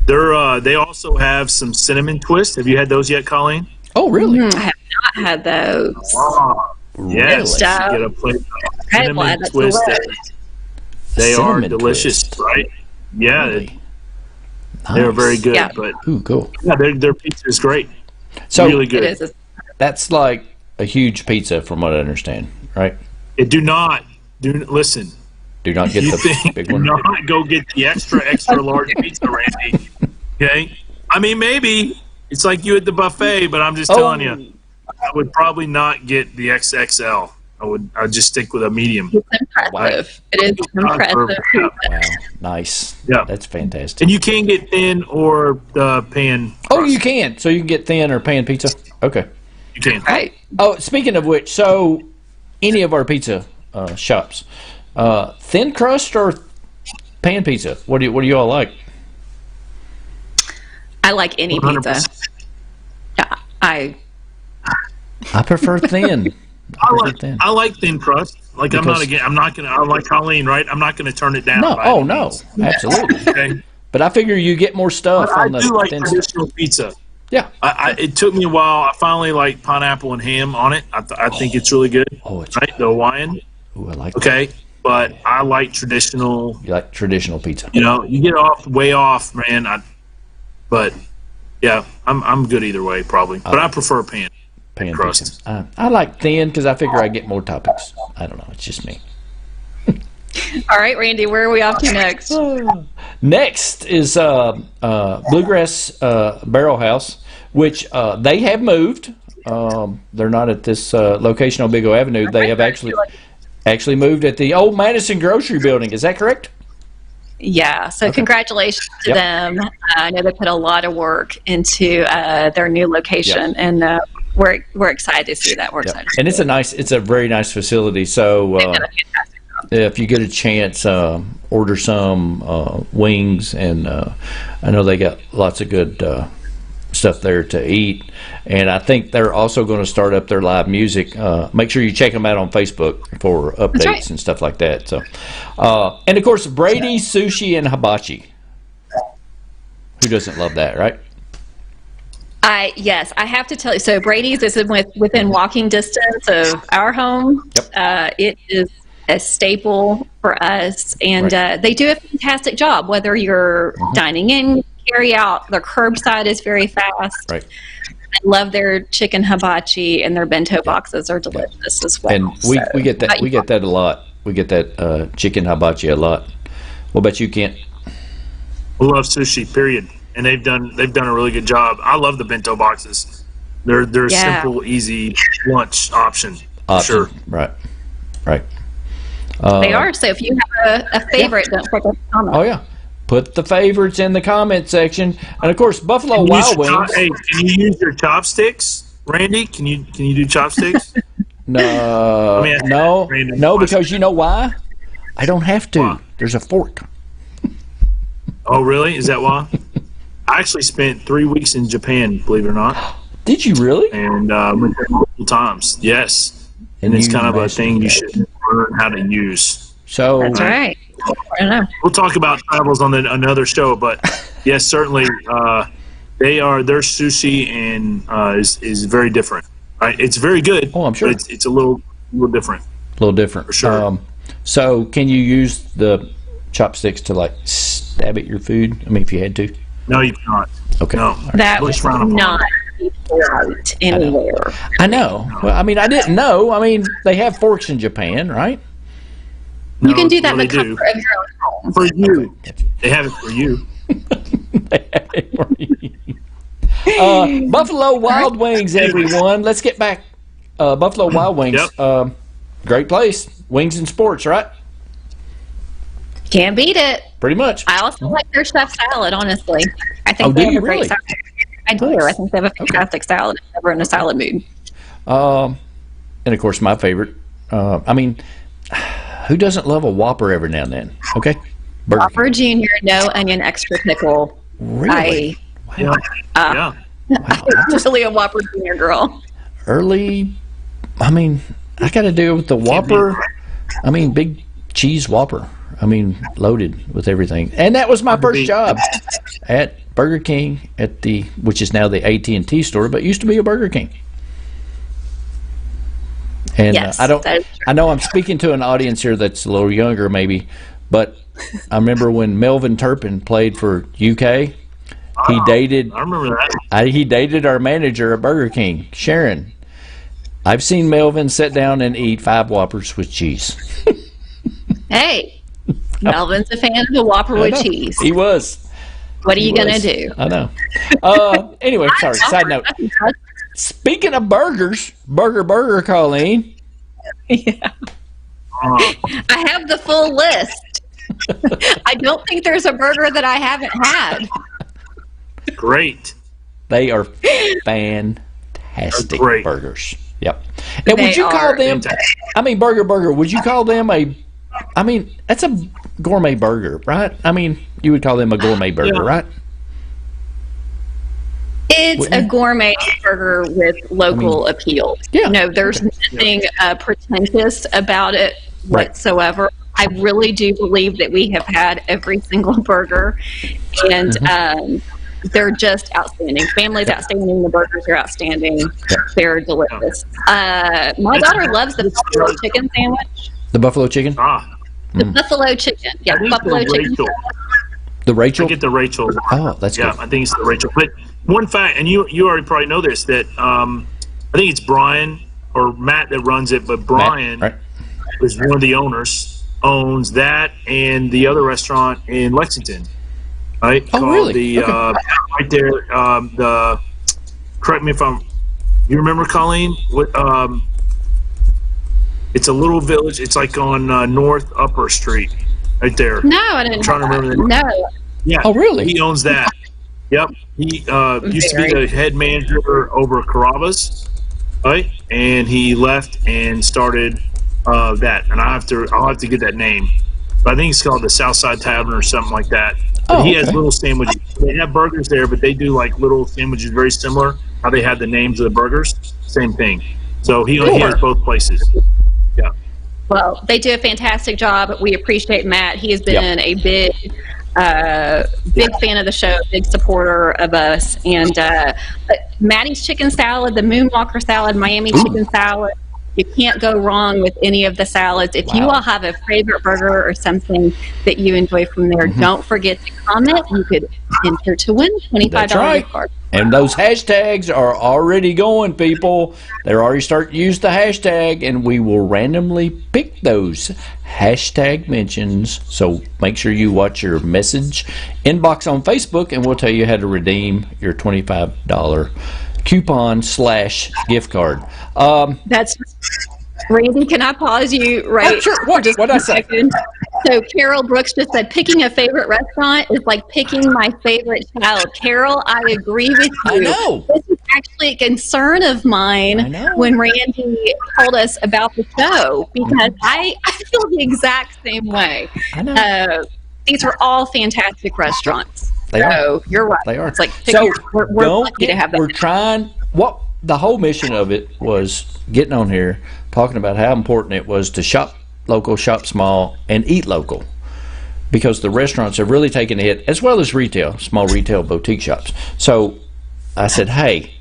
they also have some cinnamon twists. Have you had those yet, Colleen? Oh, really? I have not had those. Oh, yes. Really? You get a plate of Incredible. cinnamon That's twist. delicious. They are Cinnamon delicious, twist. right? Yeah, Really? they're Nice. very good. Yeah. But Ooh, cool. yeah, their pizza is great. So Really good. It is. that's like a huge pizza, from what I understand, right? Do not listen. Do not get You the think big do one. not go get the extra large pizza, Randy. Okay, I mean maybe it's like you at the buffet, but I'm just telling you, I would probably not get the XXL. I'd just stick with a medium. It's impressive. It is impressive. Yeah. Wow, nice. Yeah. That's fantastic. And you can get thin or pan. Oh, crust. you can. So you can get thin or pan pizza. Okay. You can. Right. Oh, speaking of which, so any of our pizza shops, thin crust or pan pizza? What do you all like? I like any pizza. 100%. Yeah, I prefer thin. I like thin crust. Like I'm like Colleen, right? I'm not gonna turn it down. No, by any no, means. absolutely. Okay. But I figure you get more stuff But I on the do like thin. traditional pizza. Yeah. It took me a while. I finally like pineapple and ham on it. I think it's really good. Oh, it's right, the Hawaiian. Ooh, I like. Okay, but I like traditional. You like traditional pizza? You know, you get way off, man. But yeah, I'm good either way, probably. But I prefer pan. Pan crust. pizza. I like thin because I figure I get more toppings. I don't know. It's just me. All right, Randy, where are we off to next? Next is Bluegrass Barrel House, which they have moved. They're not at this location on Big O Avenue. They have actually moved at the old Madison Grocery Building. Is that correct? Yeah, so congratulations to them. I know they put a lot of work into their new location, and we're excited to see that. We're excited. And it's a very nice facility. So They've done a fantastic job. if you get a chance, order some wings, and I know they got lots of good stuff there to eat. And I think they're also going to start up their live music. Make sure you check them out on Facebook for updates and stuff like that. So, and of course, Brady Sushi and Hibachi. Who doesn't love that, right? Yes, I have to tell you. So Brady's is within walking distance of our home. Yep. It is a staple for us, and they do a fantastic job. Whether you're dining in, carry out. Their curbside is very fast. Right. I love their chicken hibachi, and their bento boxes are delicious as well. And we get that a lot. We get that chicken hibachi a lot. What about you, Kent? We love sushi, period. And they've done a really good job. I love the bento boxes. They're a simple, easy lunch option. Sure. Right. They are. So if you have a favorite, don't forget to comment. Oh, yeah. Put the favorites in the comment section. And, of course, Buffalo Wild Wings. Hey, can you use your chopsticks, Randy? Can you do chopsticks? No, because you know why? I don't have to. Why? There's a fork. Oh, really? Is that why? I actually spent 3 weeks in Japan, believe it or not. Did you really? And went there multiple times. Yes. And it's kind of a thing you should learn how to use. So that's right. I know. We'll talk about travels on another show, but yes, certainly their sushi and is very different. Right? It's very good. Oh, I'm sure. But it's a little different. A little different. For sure. So can you use the chopsticks to like stab at your food? I mean, if you had to. No, you cannot. Okay. No. That was not right anywhere. I know. Well, I mean, I didn't know. I mean, they have forks in Japan, right? No, you can do that in the comfort of your own home. For you. They have it for you. Buffalo Wild Wings, everyone. Let's get back. Buffalo Wild Wings. Yep. Great place. Wings and sports, right? Can't beat it. Pretty much. I also like their chef salad, honestly. I think do they have you a great really? salad. I do. I think they have a fantastic salad if they're in a salad mood. And, of course, my favorite. I mean, who doesn't love a Whopper every now and then? Okay? Whopper Jr., no onion, extra pickle. Really? Yeah. Wow. I'm really a Whopper Jr. girl. Early, I mean, I got to do with the Whopper. I mean, big cheese Whopper. I mean, loaded with everything. And that was my first job at Burger King which is now the AT&T store, but used to be a Burger King. And yes, I know I'm speaking to an audience here that's a little younger maybe, but I remember when Melvin Turpin played for UK, he dated I remember that. He dated our manager at Burger King, Sharon. I've seen Melvin sit down and eat 5 Whoppers with cheese. Hey, Melvin's a fan of the Whopper with cheese. He was. What are you going to do? I know. Anyway, sorry, side note. Speaking of burgers, Burger, Colleen. Yeah. I have the full list. I don't think there's a burger that I haven't had. Great. They are fantastic burgers. Yep. And They would you call are them, I mean, Burger, would you call them that's a gourmet burger, right? I mean, you would call them a gourmet burger, right? It's a gourmet burger with local appeal. Yeah. No, there's nothing pretentious about it whatsoever. I really do believe that we have had every single burger, and they're just outstanding. Family's outstanding. The burgers are outstanding. They're delicious. My daughter loves the buffalo chicken sandwich. The buffalo chicken? The buffalo chicken. Yeah, buffalo chicken. The Rachel? I get the Rachel. Oh, that's good. Yeah, I think it's the Rachel. But one fact, and you already probably know this, that I think it's Brian or Matt that runs it, but Brian is one of the owns that and the other restaurant in Lexington, right? Oh, really? Right there. Correct me if you remember, Colleen? What? It's a little village. It's like on North Upper Street, right there. No, I didn't. I'm trying to remember the name. No. Yeah. Oh, really? He owns that. Yep. He used to be the head manager over Carrabba's, right? And he left and started that. And I'll have to get that name. But I think it's called the Southside Tavern or something like that. But he has little sandwiches. They have burgers there, but they do like little sandwiches very similar. How they have the names of the burgers, same thing. So he has both places. Yeah. Well, they do a fantastic job. We appreciate Matt. He has been a big fan of the show, big supporter of us. And Maddie's chicken salad, the Moonwalker salad, Miami chicken salad, You can't go wrong with any of the salads. If you all have a favorite burger or something that you enjoy from there, don't forget to comment. You could enter to win $25 gift card. And those hashtags are already going, people. They're already starting to use the hashtag, and we will randomly pick those hashtag mentions. So make sure you watch your message inbox on Facebook, and we'll tell you how to redeem your $25 coupon/gift card. That's Randy, can I pause you right? Oh, sure. What did I say? So Carol Brooks just said, picking a favorite restaurant is like picking my favorite child. Carol, I agree with you. I know. This is actually a concern of mine when Randy told us about the show, because I feel the exact same way. I know. These are all fantastic restaurants. They are. You're right. They are. It's like, we're lucky to have that. We're trying. What the whole mission of it was getting on here, talking about how important it was to shop local, shop small, and eat local, because the restaurants have really taken a hit, as well as retail, small retail boutique shops. So I said, hey,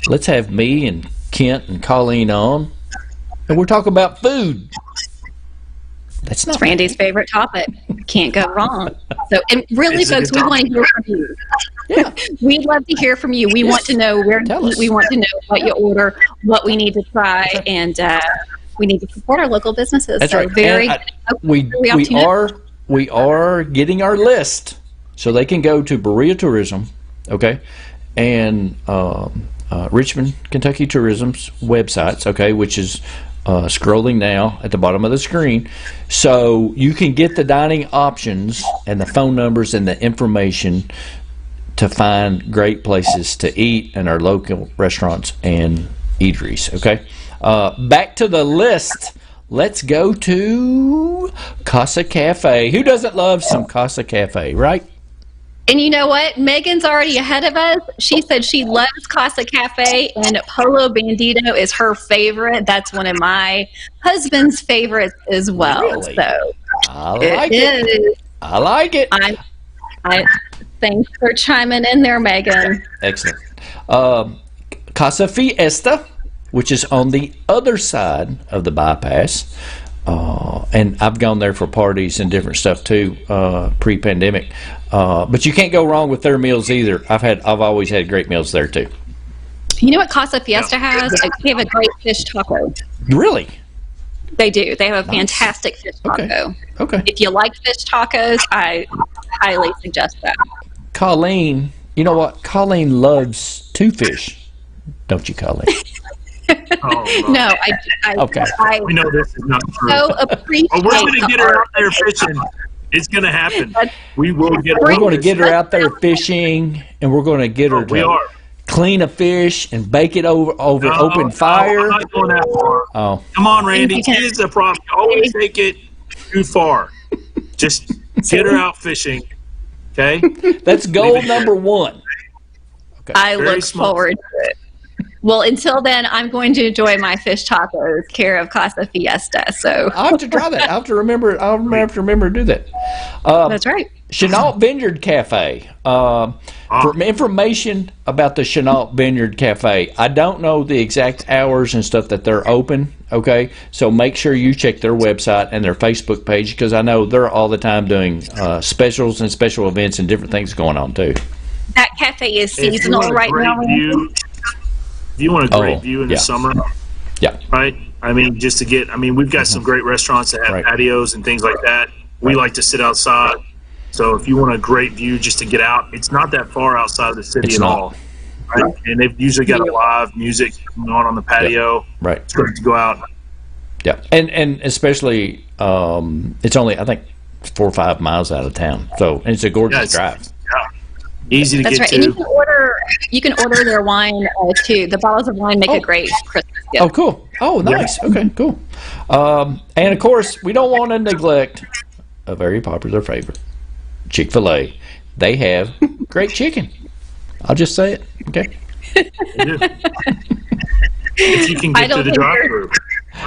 let's have me and Kent and Colleen on, and we'll talk about food. That's not Randy's favorite topic. Can't go wrong. So, and really, folks, we want to hear from you. Yeah. We'd love to hear from you. We want to know where to eat. We want to know what you order, what we need to try, and we need to support our local businesses. That's so right. We are getting our list, so they can go to Burrito Tourism, okay, and Richmond, Kentucky Tourism's websites, okay, which is scrolling now at the bottom of the screen, so you can get the dining options and the phone numbers and the information to find great places to eat in our local restaurants and eateries. Okay, back to the list. Let's go to Casa Cafe. Who doesn't love some Casa Cafe, right? And you know what? Megan's already ahead of us. She said she loves Casa Cafe, and Polo Bandito is her favorite. That's one of my husband's favorites as well. Really? So I like it. I like it. Thanks for chiming in there, Megan. Excellent. Casa Fiesta, which is on the other side of the bypass. And I've gone there for parties and different stuff too, pre-pandemic. But you can't go wrong with their meals either. I've always had great meals there too. You know what Casa Fiesta has? They have a great fish taco. Really? They do. They have a fantastic fish taco. Okay. If you like fish tacos, I highly suggest that. Colleen, you know what? Colleen loves two fish. Don't you, Colleen? No, we know this is not true. So appreciate we're going to get her out there fishing. It's going to happen. We will get her. We're going to get her out there fishing, and we're going to get her to clean a fish and bake it over open fire. I'm not going that far. Oh, come on, Randy. Here's the problem. You always take it too far. Just get her out fishing. Okay. That's goal number one. Okay. I look forward to it. Well, until then, I'm going to enjoy my fish tacos, care of Casa Fiesta. So I'll have to try that. I'll have to remember to do that. That's right. Chenault Vineyard Cafe. For information about the Chenault Vineyard Cafe, I don't know the exact hours and stuff that they're open. Okay, so make sure you check their website and their Facebook page, because I know they're all the time doing specials and special events and different things going on too. That cafe is seasonal right now. If you want a great view in the summer, right? I mean, just to get, we've got some great restaurants that have patios and things like that. We like to sit outside. So if you want a great view just to get out, it's not that far outside of the city at all. Right? And they've usually got a live music going on the patio. Right. It's great to go out. Yeah. And especially, it's only, I think, 4 or 5 miles out of town. So, and it's a gorgeous drive. Yeah. Easy to That's get right. to. And you can order their wine too. The bottles of wine make a great Christmas gift. Oh, cool. Oh, nice. Yeah. Okay, cool. And of course, we don't want to neglect a very popular favorite, Chick-fil-A. They have great chicken. I'll just say it. Okay. If you can get to the drive-through.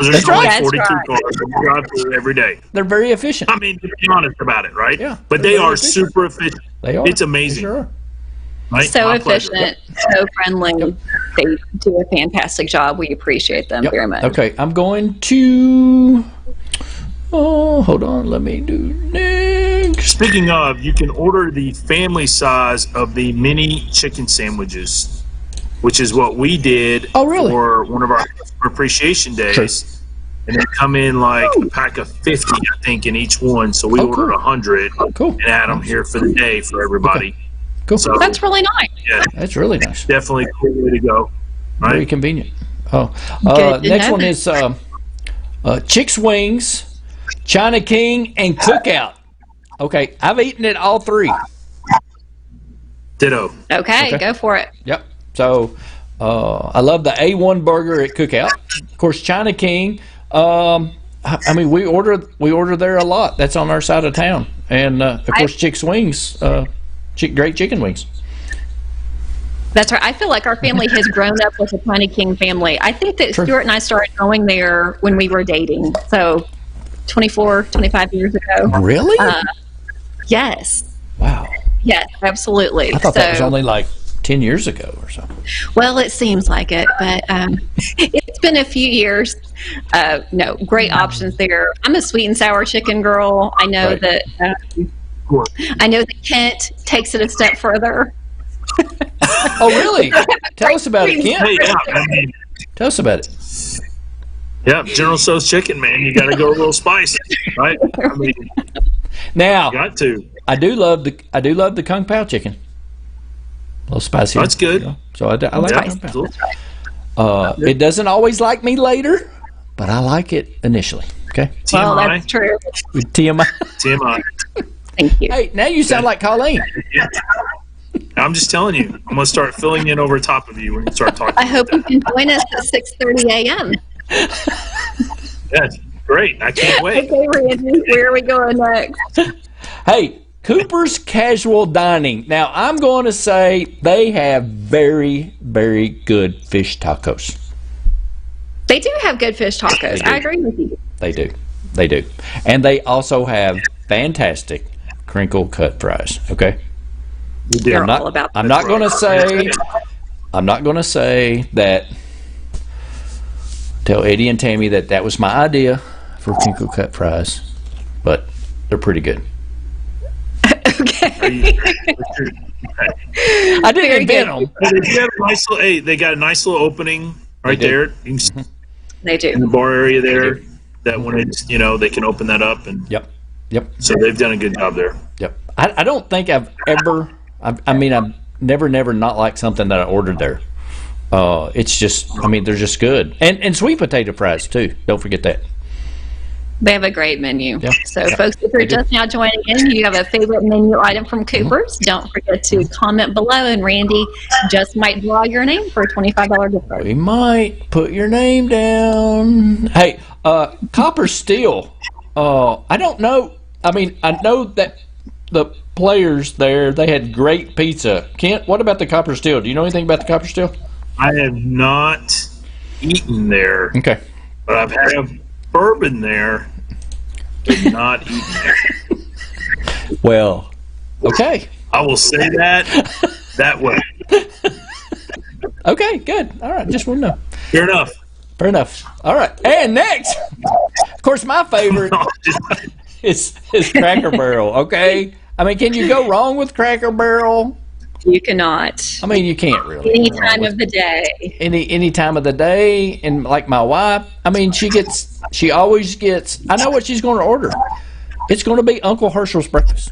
There's only 42 cars in the drive-through every day. They're very efficient. To be honest about it, right? Yeah. But they are super efficient. They are. It's amazing. They sure are. Right? So efficient, so friendly. They do a fantastic job. We appreciate them very much. Okay, I'm going to. Oh, hold on. Let me do next. Speaking of, you can order the family size of the mini chicken sandwiches, which is what we did for one of our appreciation days. Sure. And they come in like a pack of 50, I think, in each one. So we ordered 100 and had them here for the day for everybody. Okay. Cool. So, that's really nice. Yeah, that's really nice. Definitely a cool way to go. Right? Very convenient. Next one is Chick's Wings, China King, and Cookout. Okay, I've eaten it all three. Ditto. Okay, go for it. Yep. So I love the A1 burger at Cookout. Of course, China King. I mean, we order there a lot. That's on our side of town, and of course, Chick's Wings. Great chicken wings. That's right. I feel like our family has grown up with the China King family. I think that Stuart and I started going there when we were dating. So 24, 25 years ago. Really? Yes. Wow. Yes, absolutely. I thought that was only like 10 years ago or something. Well, it seems like it, but it's been a few years. No, great options there. I'm a sweet and sour chicken girl. I know that Kent takes it a step further. Oh, really? Tell us about it, Kent. Hey, yeah, Tell us about it. Yeah, General Tso's chicken, man. You got to go a little spicy, right? I mean, now, got to. I do love the Kung Pao chicken. A little spicy. That's good. You know? So I like Kung Pao. It doesn't always like me later, but I like it initially. Okay. TMI. Well, that's true. TMI. TMI. Thank you. Hey, now you sound like Colleen. Yeah. I'm just telling you. I'm gonna start filling in over top of you when you start talking. I hope you can join us at 6:30 a.m. That's great. I can't wait. Okay, Randy, where are we going next? Hey, Cooper's Casual Dining. Now, I'm going to say they have very, very good fish tacos. They do have good fish tacos. I agree with you. They do. They do. And they also have fantastic crinkle cut fries. Okay? I'm not going to say that. Tell Eddie and Tammy that was my idea for crinkle cut fries, but they're pretty good. Okay. I didn't invent them. They got a nice little opening right there. They do. In the bar area there. That when it's, they can open that up. And Yep. So they've done a good job there. Yep. I don't think I've ever, I've never not liked something that I ordered there. It's just, they're just good. And sweet potato fries too. Don't forget that. They have a great menu. Yeah. So, folks, if you're just now joining in, you have a favorite menu item from Cooper's, don't forget to comment below, and Randy just might draw your name for a $25 gift card. We might put your name down. Hey, Copper Steel. I don't know. I know that the players there, they had great pizza. Kent, what about the Copper Steel? Do you know anything about the Copper Steel? I have not eaten there. Okay. But I've had bourbon there, but not eaten there. Well, okay. I will say that way. Okay, good. All right, just want to know. Fair enough. All right, and next, of course, my favorite is Cracker Barrel. Okay, can you go wrong with Cracker Barrel? You cannot. You can't really. Any time of the day. Any time of the day, and like my wife, she always gets. I know what she's going to order. It's going to be Uncle Herschel's breakfast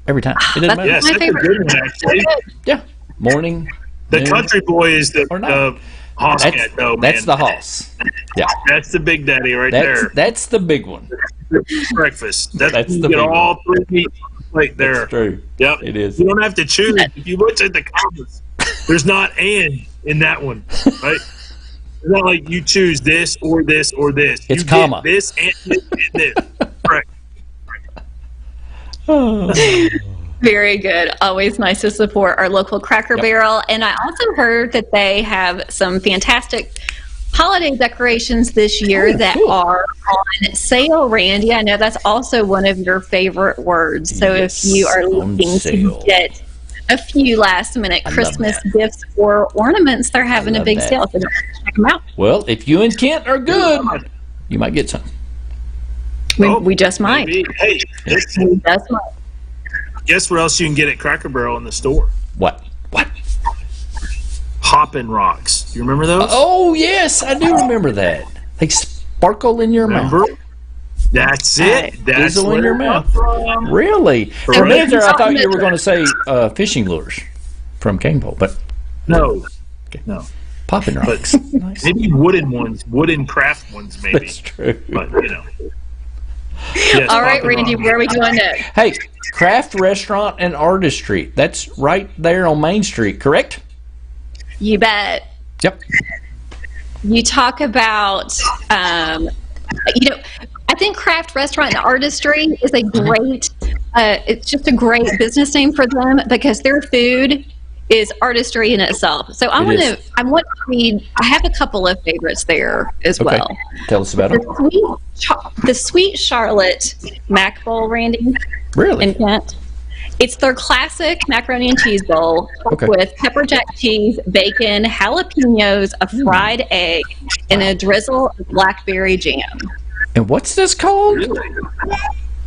every time. It doesn't matter. Yes, that's a good one, actually. Yeah, morning. The noon, country boy is the Hoss cat, though, man. That's the Hoss. Yeah, that's the big daddy there. That's the big one. Breakfast. That's the you get all three meats on the plate there. That's true. Yep, it is. You don't have to choose. If you look at the comments, there's not "and" in that one, right? It's not like you choose this or this or this. It's you comma. Get this and this and this. Correct. Very good. Always nice to support our local Cracker Barrel. And I also heard that they have some fantastic holiday decorations this year are on sale, Randy. I know that's also one of your favorite words. So if you are looking to get a few last minute Christmas gifts or ornaments. They're having a big sale, so check them out. Well, if you and Kent are good, you might get some. We just might. Maybe. Hey, We just might. guess what else you can get at Cracker Barrel in the store? What? Hoppin' Rocks. You remember those? Oh, yes, I do remember that. They sparkle in your mouth. That's it. That's Sizzle in your mouth. Really? For a minute there, I thought you were going to say fishing lures from Cane Pole, but No. Okay. No. Poppin' Rocks. Nice. Maybe wooden ones, wooden craft ones, maybe. That's true. But, you know. Yes, All right, Hoppin' Randy, Rocks. where are we going next? Hey, Craft Restaurant and Artistry. That's right there on Main Street, correct? You bet. Yep. You talk about, I think Craft Restaurant and Artistry is a great, it's just a great business name for them because their food is artistry in itself. So I want to read, I have a couple of favorites there as well. Tell us about it. The Sweet Charlotte Mac Bowl, Randy. Really? In Kent. It's their classic macaroni and cheese bowl with pepper jack cheese, bacon, jalapenos, a fried egg, and a drizzle of blackberry jam. And what's this called?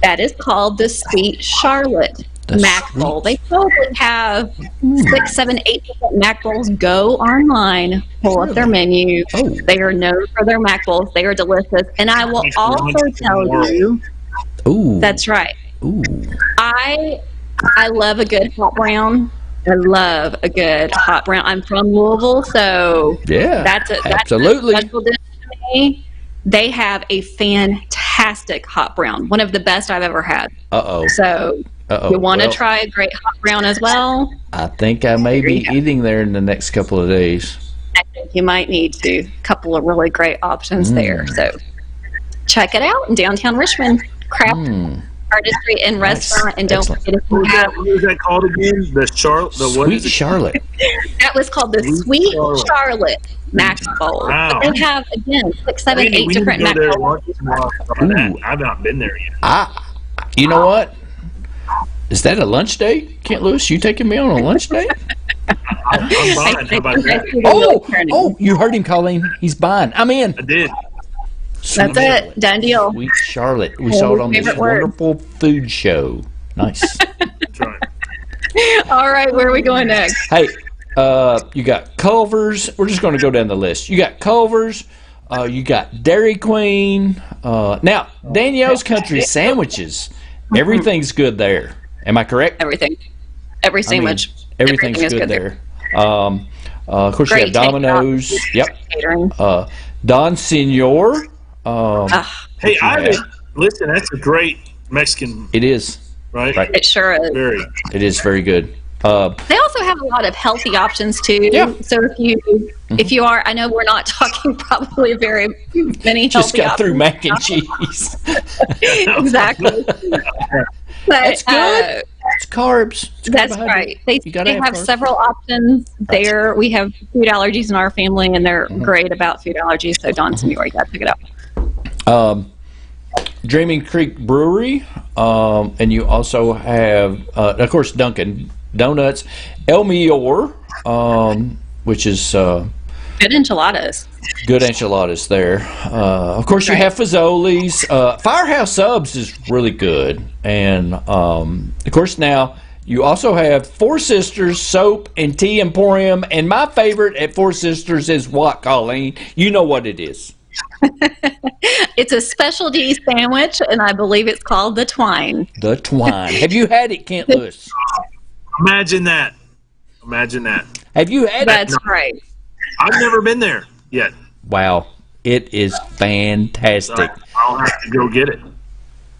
That is called the Sweet Charlotte Mac Bowl. They probably have 6, 7, 8 different Mac Bowls. Go online, pull up their menu. Oh. They are known for their Mac Bowls. They are delicious. And I will also tell you, Ooh. that's right. Ooh. I love a good hot brown. I love a good hot brown. I'm from Louisville, so Yeah. Absolutely. That's a special dish to me. They have a fantastic hot brown, one of the best I've ever had. Uh-oh. So you want to try a great hot brown as well? I think I may be eating there in the next couple of days. I think you might need to. A couple of really great options there. So check it out in downtown Richmond. Craft Artistry and Restaurant. And don't forget if you have... What was that called again? The Charlotte? Sweet Charlotte. That was called the Sweet Charlotte Mac Bowl. Wow. They have, again, 6, 7, 8 different Mac Bowls. I've not been there yet. You know what? Is that a lunch date, Kent Lewis? You taking me on a lunch date? I'm buying. How about that? Oh, you heard him calling. He's buying. I'm in. I did. That's it. Done deal. Sweet Charlotte. We saw it on this wonderful food show. Nice. That's right. All right, where are we going next? Hey, you got Culver's. We're just going to go down the list. You got Culver's. You got Dairy Queen. Now, Danielle's Country Sandwiches. Everything's good there. Am I correct? Everything. Every sandwich. Everything's good there. Of course, you have Domino's. Yep. Catering. Don Senor. Hey, Ivan, listen, that's a great Mexican, It is. right? It sure is. Very. It is very good. They also have a lot of healthy options too. Yeah. So if you are, I know we're not talking probably very many Just healthy got through options. mac and cheese. Exactly. That's good. It's carbs. It's That's carbohydrate. right. They have carbs. several options there. We have food allergies in our family, and they're great about food allergies. So Don Senor, you got to pick it up. Dreaming Creek Brewery, and you also have, of course, Dunkin' Donuts, El Mayor, which is Good enchiladas. good enchiladas there. Of course, you have Fazoli's. Firehouse Subs is really good, and of course, now you also have Four Sisters Soap and Tea Emporium, and my favorite at Four Sisters is what, Colleen? You know what it is. It's a specialty sandwich, and I believe it's called the Twine. The Twine. Have you had it, Kent Lewis? Imagine that. Imagine that. Have you had it? That's right. I've never been there yet. Wow. It is fantastic. I'll have to go get it.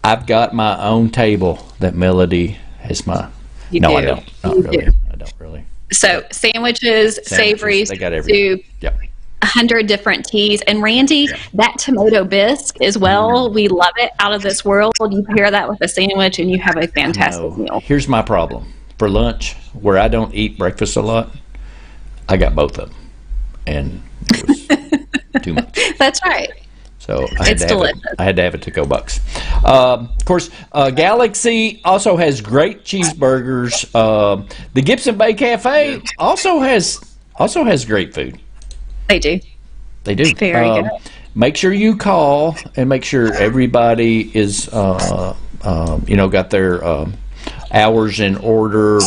I've got my own table that Melody has my... You no, do. I don't. Not You really. do. I don't really. So sandwiches, savories, They got everything. soup, Yep. 100 different teas. And Randy, that tomato bisque as well, we love it, out of this world. You pair that with a sandwich and you have a fantastic meal. Here's my problem. For lunch, where I don't eat breakfast a lot, I got both of them. And it was too much. That's right. So It's delicious. I had to have it to go Bucks. Of course, Galaxy also has great cheeseburgers. The Gibson Bay Cafe also has great food. They do. They do. Very good. Make sure you call and make sure everybody is, got their hours in order.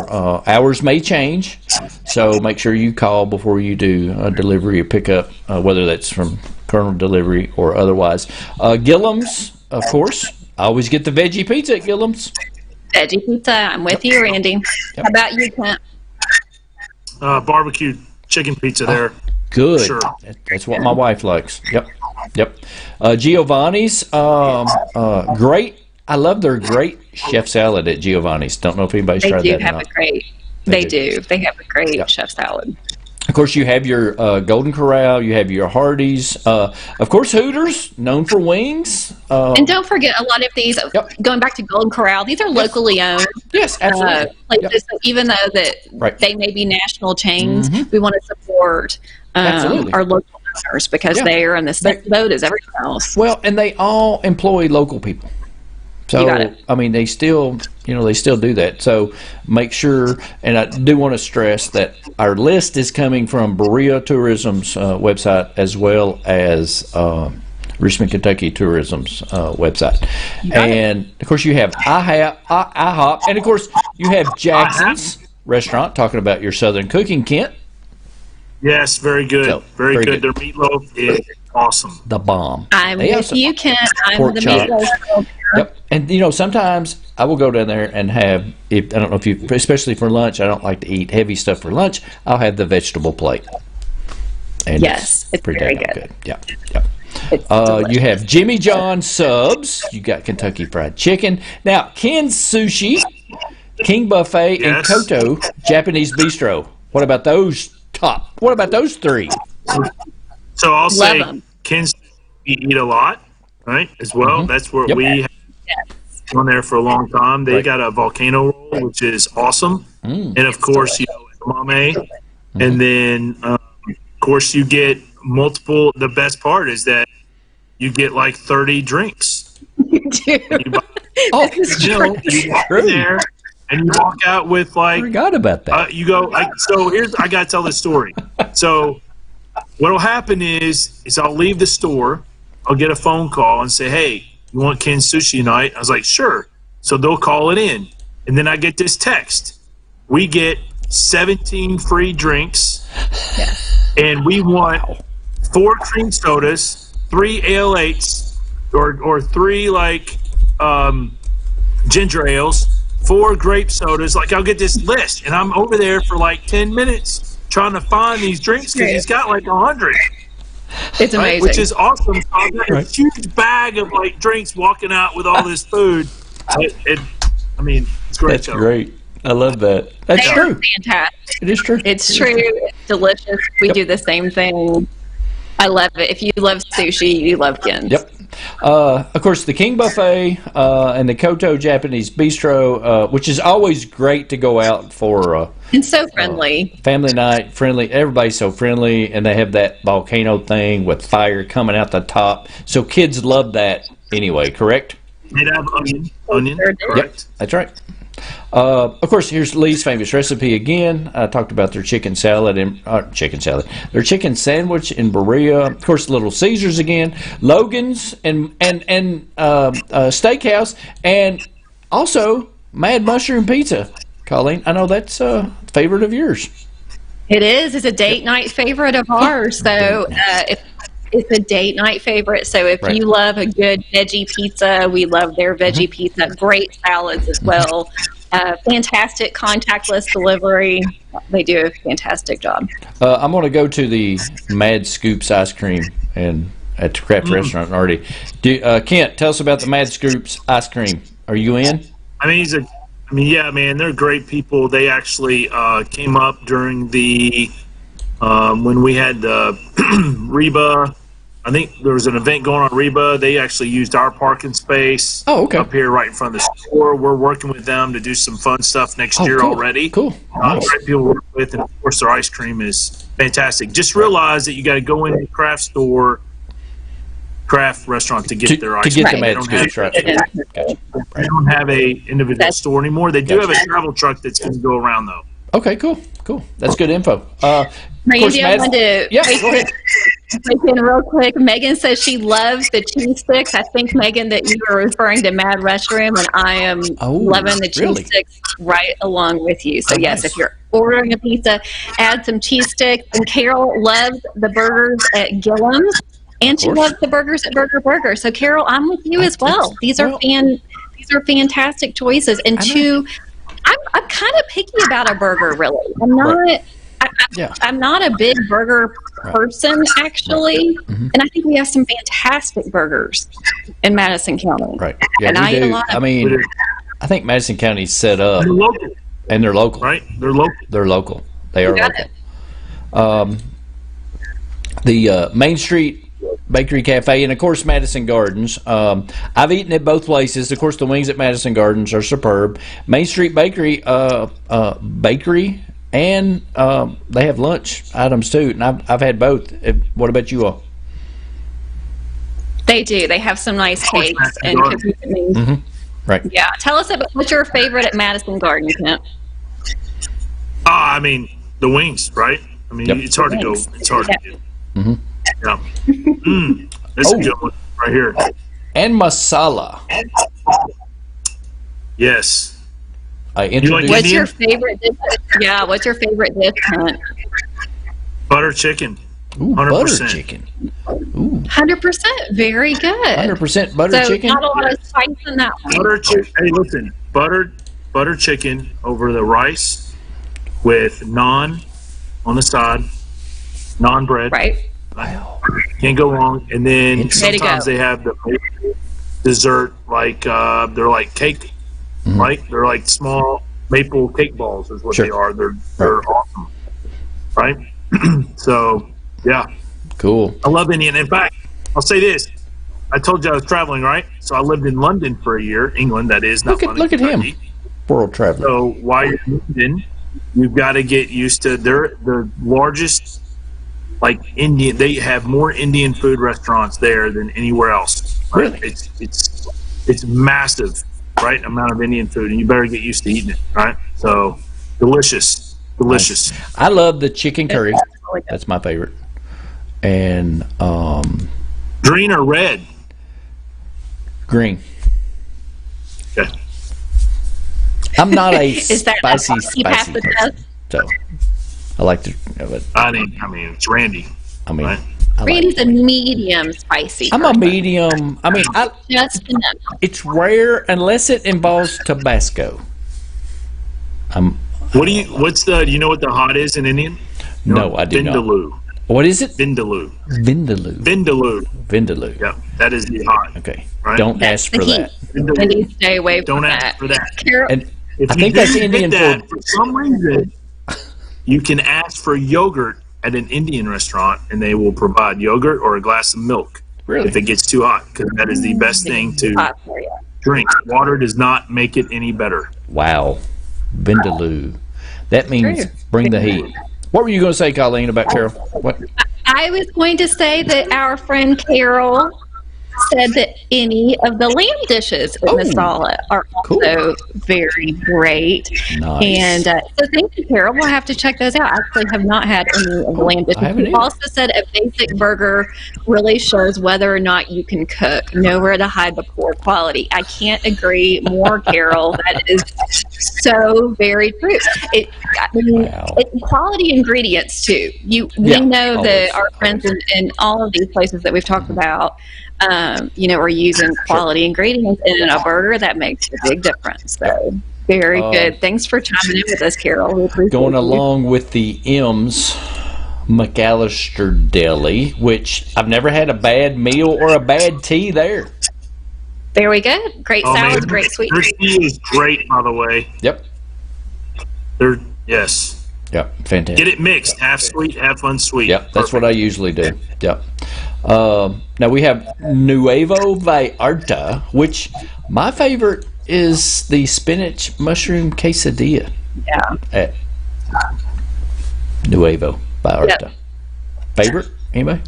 Hours may change, so make sure you call before you do a delivery or pickup, whether that's from Colonel Delivery or otherwise. Gillum's, of course. I always get the veggie pizza at Gillum's. Veggie pizza. I'm with you, Randy. Yep. How about you, Clint? Barbecue chicken pizza there. Good. Sure. That's what my wife likes. Yep. Giovanni's, great. I love their great chef salad at Giovanni's. Don't know if anybody's tried that. They do have a great. They do. They have a great chef salad. Of course, you have your Golden Corral. You have your Hardee's. Of course, Hooters, known for wings. And don't forget, a lot of these, going back to Golden Corral, these are locally owned. Yes, absolutely. Places, so even though that they may be national chains, we want to support our local owners because they are in the same boat as everyone else. Well, and they all employ local people. So, I mean, they still do that. So make sure, and I do want to stress that our list is coming from Burrito Tourism's website as well as Richmond, Kentucky Tourism's website. And, of course, you have IHOP, and, of course, you have Jackson's Restaurant, talking about your Southern cooking, Kent. Yes, very good. So, very good. Their meatloaf is awesome. The bomb. I'm with you, Kent. I'm the meatloaf. Yep, and sometimes I will go down there and have. I don't know if you, especially for lunch. I don't like to eat heavy stuff for lunch. I'll have the vegetable plate. And it's pretty very good. Yeah. You have Jimmy John's subs. You got Kentucky Fried Chicken. Now Ken's Sushi, King Buffet, and Koto Japanese Bistro. What about those top? What about those three? So I'll say Ken's eat a lot, right? As well. That's where we have on there for a long time. They got a volcano roll, which is awesome, and of course, edamame, and then of course you get multiple. The best part is that you get like 30 drinks. You do. You walk in there and you walk out with like. I forgot about that. You go like so. I gotta tell this story. So what'll happen is I'll leave the store. I'll get a phone call and say, "Hey, you want Ken's Sushi night?" I was like, "Sure." So they'll call it in, and then I get this text: we get 17 free drinks, and we want 4 cream sodas, 3 ale 8s, or 3 like ginger ales, 4 grape sodas. Like I'll get this list, and I'm over there for like 10 minutes trying to find these drinks because he's got like 100. It's amazing. Which is awesome. So I've got a huge bag of like drinks walking out with all this food. It's great. That's great. I love that. That's true. Fantastic. It is true. It's true. It's delicious. We do the same thing. I love it. If you love sushi, you love Ken's. Yep. Of course, the King Buffet and the Koto Japanese Bistro, which is always great to go out for. And so friendly. Family night, friendly. Everybody's so friendly, and they have that volcano thing with fire coming out the top. So kids love that anyway, correct? They have onion. Correct. Yep, that's right. Of course, here's Lee's famous recipe again. I talked about their chicken salad and their chicken sandwich in Berea. Of course, Little Caesars again, Logan's and Steakhouse, and also Mad Mushroom Pizza. Colleen, I know that's a favorite of yours. It is. It's a date night favorite of ours. So it's a date night favorite. So if you love a good veggie pizza, we love their veggie pizza. Great salads as well. Fantastic contactless delivery. They do a fantastic job. I'm going to go to the Mad Scoops ice cream and at the craft restaurant already. Kent, tell us about the Mad Scoops ice cream. Are you in? Yeah, man, they're great people. They actually came up during the when we had the Reba. I think there was an event going on Reba. They actually used our parking space up here right in front of the store. We're working with them to do some fun stuff next year already. Cool. Great people to work with, and of course their ice cream is fantastic. Just realize that you got to go into the craft store craft restaurant to get their ice to get cream. them at Scoops, right? Gotcha. They don't have a individual store anymore. They do have a travel truck that's going to go around though. Okay, cool. That's good info. Randy, I wanted to break in real quick. Megan says she loves the cheese sticks. I think, Megan, that you are referring to Mad Restroom, and I am loving the cheese sticks right along with you. So, yes, if you're ordering a pizza, add some cheese sticks. And Carol loves the burgers at Gilliam's, and she loves the burgers at Burger. So, Carol, I'm with you as well. These are fantastic choices. And I'm kind of picky about a burger, really. I'm not a big burger person, actually, and I think we have some fantastic burgers in Madison County. Right. Yeah, and I eat a lot of. I mean, I think Madison County's set up, and they're local. Right? They're local. They're local. They are local. The Main Street Bakery Cafe, and of course Madison Gardens. I've eaten at both places. Of course, the wings at Madison Gardens are superb. Main Street Bakery, and they have lunch items too. And I've had both. What about you all? They do. They have some nice cakes and cookies. Mm-hmm. Right. Yeah. Tell us about what's your favorite at Madison Gardens, Kent? I mean, the wings, right? I mean, it's hard to go. It's hard to do. Mm-hmm. Yeah. This is a good one right here. And masala. Yes. What's your favorite dish? Yeah, what's your favorite dish, Kent? Butter chicken. 100%. Butter chicken. 100%. Very good. 100% butter chicken. Not a lot of spice in that one. Butter chicken. Hey, listen. Butter chicken over the rice with naan on the side. Naan bread. Right. Can't go wrong. And then sometimes they have the dessert, like they're like cake, right? They're like small maple cake balls is what they are. They're awesome, right? So, yeah. Cool. I love Indian. In fact, I'll say this. I told you I was traveling, right? So I lived in London for a year, England, that is. Not look at him. World traveler. So while you're in London, you've got to get used to the largest, like Indian. They have more Indian food restaurants there than anywhere else. Right? Really? It's massive, right? Amount of Indian food, and you better get used to eating it, right? So delicious. Nice. I love the chicken curry. That's my favorite. And green or red? Green. Okay. I'm not a spicy person, so I like to. I mean, it's Randy. Right? Randy's a medium spicy. I'm a medium. I mean, just enough. It's rare unless it involves Tabasco. Do you know what the hot is in Indian? No, I do not. Vindaloo. What is it? Vindaloo. Vindaloo. Yeah, that is the hot. Okay. Right? Don't ask for that. Randy, stay away from that. Don't ask for that. Carol, and I think that's Indian food. For some reason, you can ask for yogurt at an Indian restaurant, and they will provide yogurt or a glass of milk. Really? If it gets too hot, because that is the best thing to drink. Water does not make it any better. Wow. Vindaloo. That means bring the heat. What were you going to say, Colleen, about Carol? What? I was going to say that our friend Carol said that any of the lamb dishes in masala are also very great. Nice. And so thank you, Carol. We'll have to check those out. I actually have not had any of the lamb dishes. You also said a basic burger really shows whether or not you can cook. Nowhere to hide the poor quality. I can't agree more, Carol. That is so very true. It's quality ingredients too. We know that our friends in all of these places that we've talked about, are using quality ingredients in a burger. That makes a big difference. So very good. Thanks for chiming in with us, Carol. We appreciate going along with the M's, McAllister Deli, which I've never had a bad meal or a bad tea there. Very good. Great salads, great sweet. Their tea is great, by the way. Yep. Yes. Yep. Fantastic. Get it mixed, half sweet, half unsweet. Yep. That's what I usually do. Yep. Now we have Nuevo Vallarta, which my favorite is the spinach mushroom quesadilla. Yeah. At Nuevo Vallarta. Yep. Favorite? Anybody?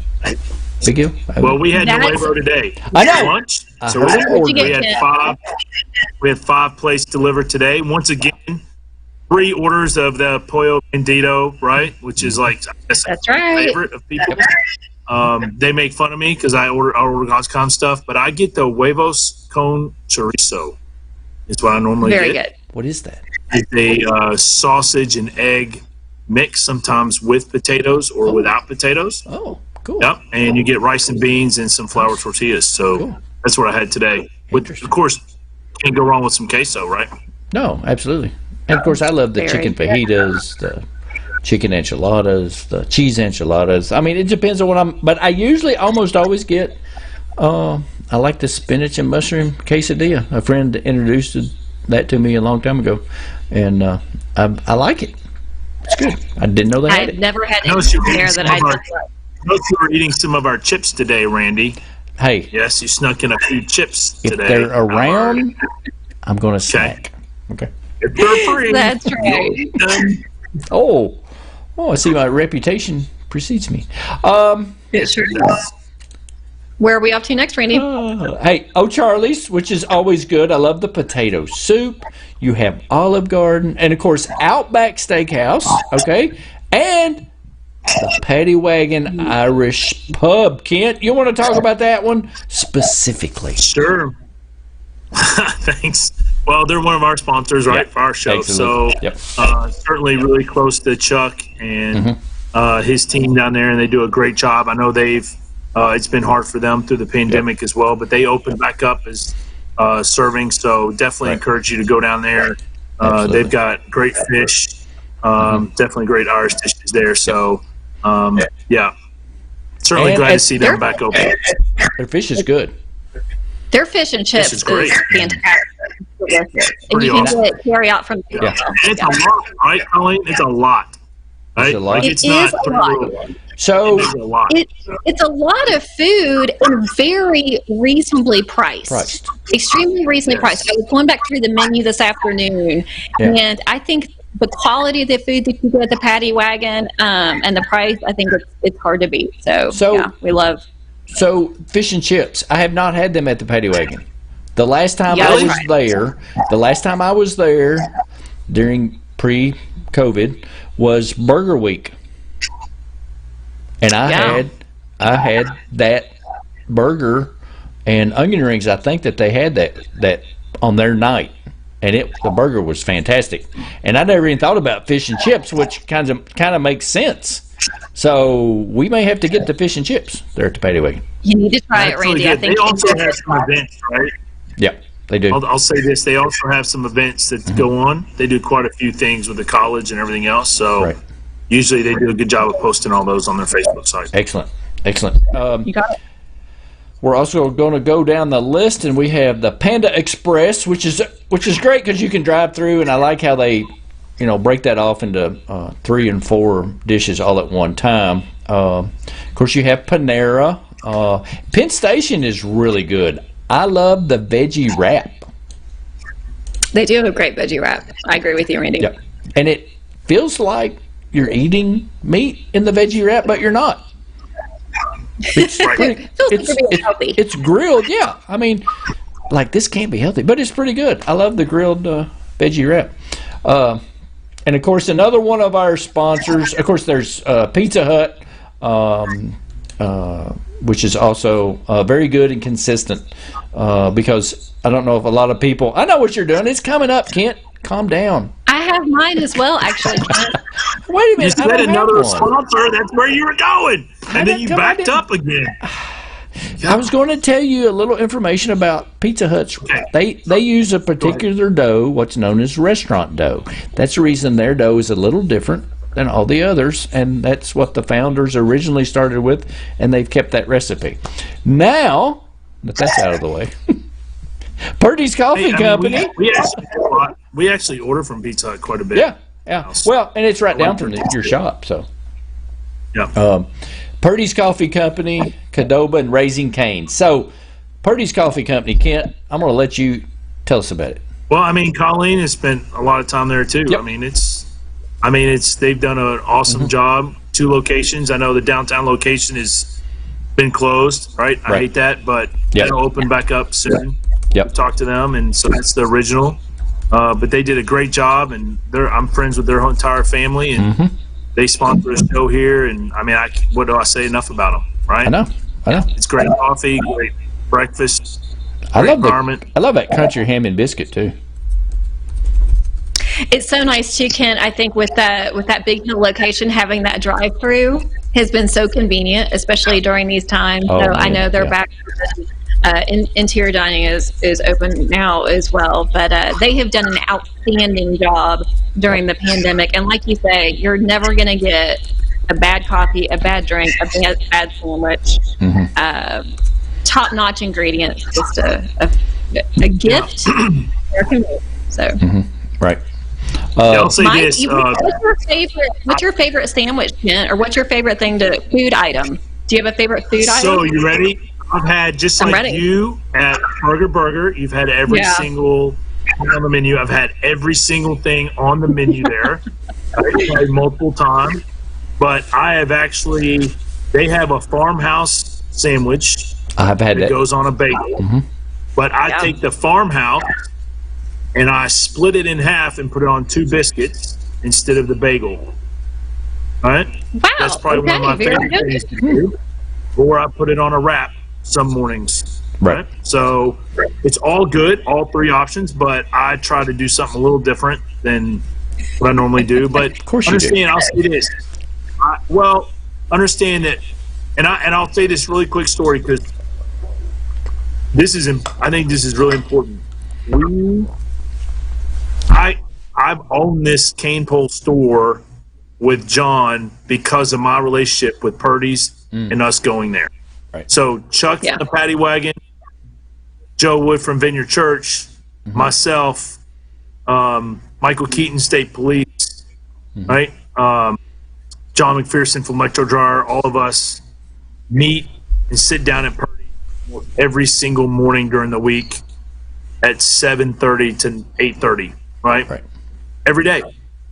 Big deal. Well, we had That's- Nuevo today. I know. Lunch. I So heard we it. What'd you get, had Jen? five. We had 5 plates delivered today. Once again, 3 orders of the pollo bandito, right? Which is like, I guess, That's a right. favorite of people. They make fun of me because I order all kind of stuff, but I get the huevos con chorizo. Is what I normally Very get. good. What is that? It's a sausage and egg mix, sometimes with potatoes or without potatoes. Oh, cool. Yep, and you get rice and beans and some flour tortillas. So Cool. that's what I had today. With, Interesting. of course, can't go wrong with some queso, right? No, absolutely. And of course, I love the Very chicken good. fajitas, the chicken enchiladas, the cheese enchiladas. I mean, it depends on what but I usually almost always get, I like the spinach and mushroom quesadilla. A friend introduced that to me a long time ago, and I like it. It's good. I didn't know they had I've it. never had No, anything she was there that I some of our- just love. Notice you were eating some of our chips today, Randy. Hey, Yes, you snuck in a few chips if today. they're around, I'm going to snack. Okay. If they're free, That's right. you'll eat them. Oh, I see my reputation precedes me. It sure does. Where are we off to next, Randy? Hey, O'Charlie's, which is always good. I love the potato soup. You have Olive Garden, and of course Outback Steakhouse. Okay, and the Paddy Wagon Irish Pub. Kent, you want to talk about that one specifically? Sure. Thanks. Well, they're one of our sponsors, right, for our show. Absolutely. So Yep. certainly really close to Chuck and his team down there, and they do a great job. I know they've it's been hard for them through the pandemic as well, but they opened back up as serving. So definitely Right. encourage you to go down there. Absolutely. They've got great fish, definitely great Irish dishes there. So yeah, certainly And glad to at- see them back open. Their fish is good. Their fish and chips is is, great. fantastic. Delicious. And Pretty you can awesome. get carry out from the Yeah. And it's a lot, right, Colleen? It's a lot. Right? a lot. Like, It it's not is a lot. So It's a lot. It's a lot of food and very reasonably priced. Extremely reasonably priced. I was going back through the menu this afternoon, Yeah. and I think the quality of the food that you get at the Paddy Wagon and the price, I think it's hard to beat. So yeah, we love. So fish and chips, I have not had them at the Paddy Wagon. The last time Yeah, I that's was right. there during pre-COVID was Burger Week, and I had that burger and onion rings. I think that they had that on their night, and the burger was fantastic. And I never even thought about fish and chips, which kind of makes sense. So we may have to get the fish and chips there at the Paddy Wagon. You need to try it, That's really Randy. I good. think They also have some events, right? Yeah, they do. I'll say this: they also have some events that go on. They do quite a few things with the college and everything else. So Right. usually they do a good job of posting all those on their Facebook site. Excellent. you got it. We're also going to go down the list, and we have the Panda Express, which is great because you can drive through, and I like how they, break that off into 3 and 4 dishes all at one time. Of course, you have Panera. Penn Station is really good. I love the veggie wrap. They do have a great veggie wrap. I agree with you, Randy. Yep. And it feels like you're eating meat in the veggie wrap, but you're not. It's pretty, Feels like you're being healthy. it's grilled, yeah. I mean, like this can't be healthy, but it's pretty good. I love the grilled veggie wrap. And of course, another one of our sponsors. Of course, there's Pizza Hut, which is also very good and consistent. Because I don't know if a lot of people. I know what you're doing. It's coming up, Kent. Calm down. I have mine as well, actually. Wait a You minute. I said don't have another one. sponsor. That's where you were going, and then you didn't- I backed didn't- up again. I was going to tell you a little information about Pizza Hut's. They use a particular dough, what's known as restaurant dough. That's the reason their dough is a little different than all the others, and that's what the founders originally started with, and they've kept that recipe. Now that that's out of the way, Purdy's Coffee Hey, I mean, Company. we actually order from Pizza Hut quite a bit. Yeah. Well, and it's right down from your shop, so. Yeah. Purdy's Coffee Company, Cadoba, and Raising Cane. So, Purdy's Coffee Company, Kent, I'm going to let you tell us about it. Well, I mean, Colleen has spent a lot of time there too. Yep. I mean, they've done an awesome job. 2 locations. I know the downtown location is been closed, right? I hate that, but it'll open back up soon. Yep. Talk to them, and so that's the original. But they did a great job, and I'm friends with their whole entire family, and they sponsor a show here. And I mean, what do I say enough about them, right? I know. It's great coffee, great breakfast. I love that country ham and biscuit too. It's so nice too, Kent. I think with that Big Hill location, having that drive-through has been so convenient, especially during these times. So I know they're back. Interior dining is open now as well, but they have done an outstanding job during the pandemic. And like you say, you're never going to get a bad coffee, a bad drink, a bad sandwich, top-notch ingredients. Just a gift. So right. I'll say Mike, this. what's your favorite sandwich, Kent, or what's your favorite food item? Do you have a favorite food item? So you ready? I've had just you at Burger. You've had every single thing on the menu. I've had every single thing on the menu there. I've tried multiple times, but I have they have a farmhouse sandwich. I've had that. It goes on a bagel, but I take the farmhouse and I split it in half and put it on 2 biscuits instead of the bagel. All right? Wow. That's probably one of my favorite things to do. Or I put it on a wrap some mornings. Right? So it's all good, all 3 options, but I try to do something a little different than what I normally do. But of course understand, I'll say this. Understand that, and I'll say this really quick story because I think this is really important. I've owned this cane pole store with John because of my relationship with Purdy's and us going there. Right. So Chuck from the Paddy Wagon, Joe Wood from Vineyard Church, myself, Michael Keaton, State Police, right? John McPherson from Electro Dryer, all of us meet and sit down at Purdy every single morning during the week at 7:30 to 8:30, right? Every day.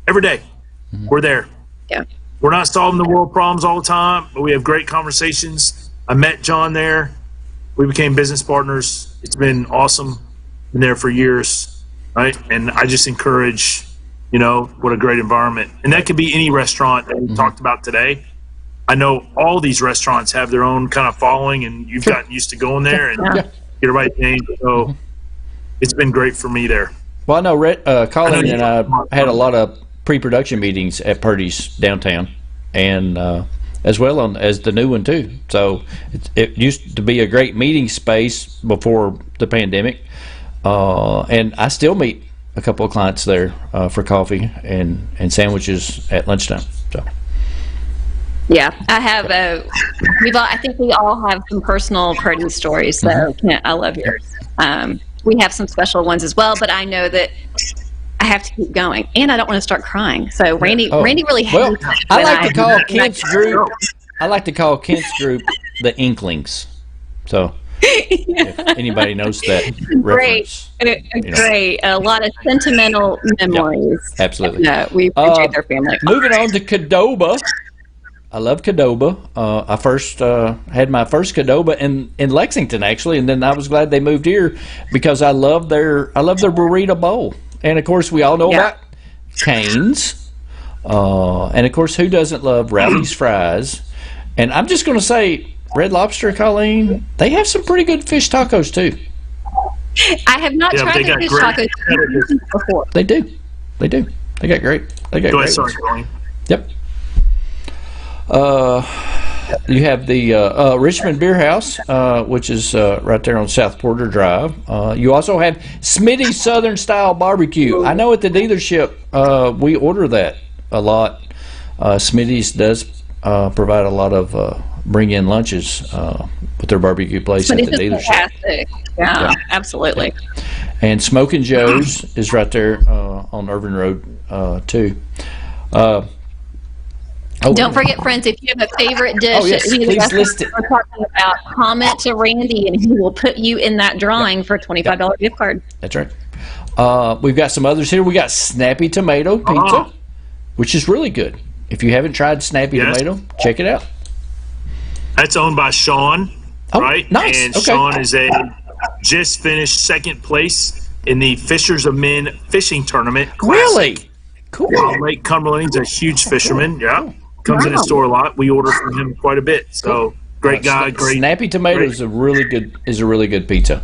We're there. Yeah. We're not solving the world problems all the time, but we have great conversations. I met John there. We became business partners. It's been awesome. Been there for years, right? And I just encourage, what a great environment. And that could be any restaurant that we talked about today. I know all these restaurants have their own kind of following, and you've gotten used to going there and get everybody's name. So it's been great for me there. Well, I know Colleen and I had a lot of pre-production meetings at Purdy's downtown, and as well as the new one too. So it used to be a great meeting space before the pandemic, and I still meet a couple of clients there for coffee and sandwiches at lunchtime. So. Yeah, I have. I think we all have some personal Purdy's stories. So I love yours. We have some special ones as well, but I know that I have to keep going, and I don't want to start crying. So Randy really hates. Well, I like to call Kent's group. I like to call Kent's group the Inklings. So if anybody knows that reference, great, a lot of sentimental memories. Yeah, absolutely. We appreciate their family. Moving on to Qdoba. I love Qdoba. I first had my first Qdoba in Lexington, actually, and then I was glad they moved here because I love their burrito bowl. And of course, we all know about Cane's, and of course, who doesn't love Rally's fries? And I'm just going to say, Red Lobster, Colleen, they have some pretty good fish tacos too. I have not tried the fish tacos before. They do. They got great. Go ahead, sorry, Colleen. Yep. You have the Richmond Beer House, which is right there on South Porter Drive. You also have Smitty's Southern Style Barbecue. I know at the dealership we order that a lot. Smitty's does provide a lot of bring-in lunches with their barbecue place at the dealership. Fantastic. Yeah, absolutely. And Smokin' Joe's is right there on Irvin Road too. Don't forget, friends, if you have a favorite dish please list it. we're talking about, comment to Randy, and he will put you in that drawing for a $25 gift card. That's right. We've got some others here. We got Snappy Tomato Pizza, which is really good. If you haven't tried Snappy Tomato, check it out. That's owned by Sean, right? Nice. And Okay. Sean is just finished second place in the Fishers of Men fishing tournament. Really? Cool. Lake Cumberland's a huge fisherman. Yeah, comes in the store a lot. We order from him quite a bit. So great guy. Great. Snappy Tomatoes is a really good pizza.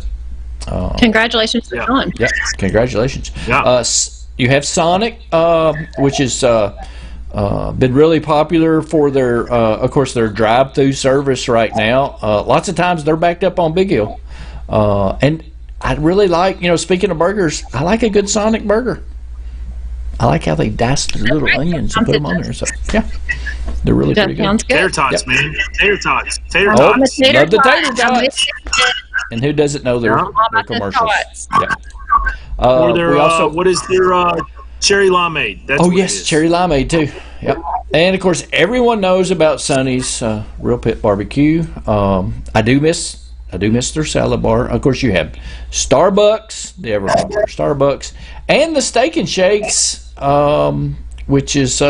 Congratulations to Sean. Yeah, congratulations. Yeah. You have Sonic, which is been really popular for their, of course, their drive-through service right now. Lots of times they're backed up on Big Hill, and I really like, speaking of burgers, I like a good Sonic burger. I like how they dice the little onions and put them on there. So yeah, they're really pretty good. Sounds good. Tater tots, man. Tater tots. Tater Oh, tots. love the tater tots. And who doesn't know their commercials? Yeah. Or their, we also, what is their cherry limeade? That's what it is. cherry limeade too. Yep. And of course, everyone knows about Sonny's Real Pit Barbecue. I do miss their salad bar. Of course, you have Starbucks, the ever popular Starbucks, and the Steak and Shakes, which is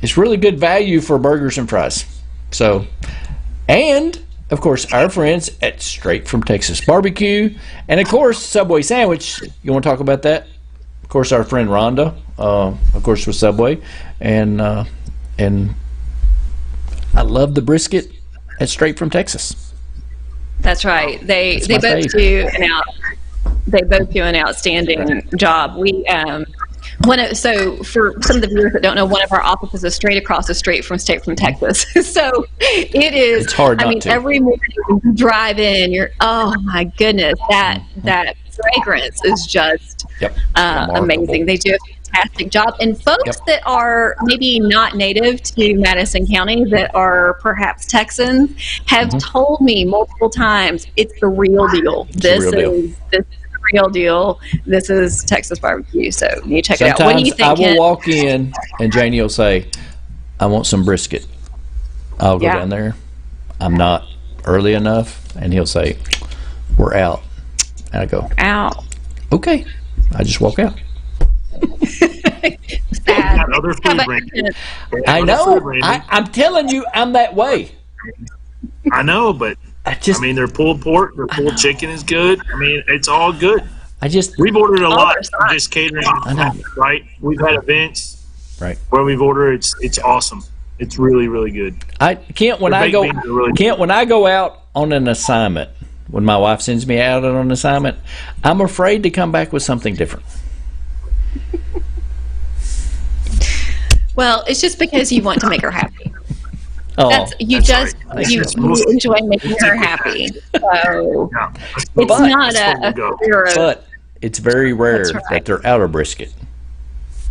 it's really good value for burgers and fries. So, and of course, our friends at Straight from Texas Barbecue, and of course, Subway Sandwich. You want to talk about that? Of course, our friend Rhonda, of course, with Subway, and I love the brisket at Straight from Texas. That's right. They both do an outstanding job. We so for some of the viewers that don't know, one of our offices is straight across the street from Texas. So it is. It's hard not to. Every morning you drive in, oh my goodness, that fragrance is just amazing. They do a fantastic job. And folks that are maybe not native to Madison County, that are perhaps Texans, have told me multiple times, it's the real deal. This is the real deal. This is Texas barbecue. So you check it out. What do you think? I will walk in and Janie will say, I want some brisket. I'll go down there. I'm not early enough. And he'll say, we're out. And I go, out. Okay. I just walk out. Other food ranges. I know. I'm telling you, I'm that way. I know, but I mean, their pulled pork, their pulled chicken is good. I mean, it's all good. We've ordered a lot from just catering, right? We've had events where we've ordered. It's awesome. It's really, really good. When I go out on an assignment, when my wife sends me out on an assignment, I'm afraid to come back with something different. Well, it's just because you want to make her happy. You enjoy making her happy. So it's not a career of, but it's very rare that they're out of brisket.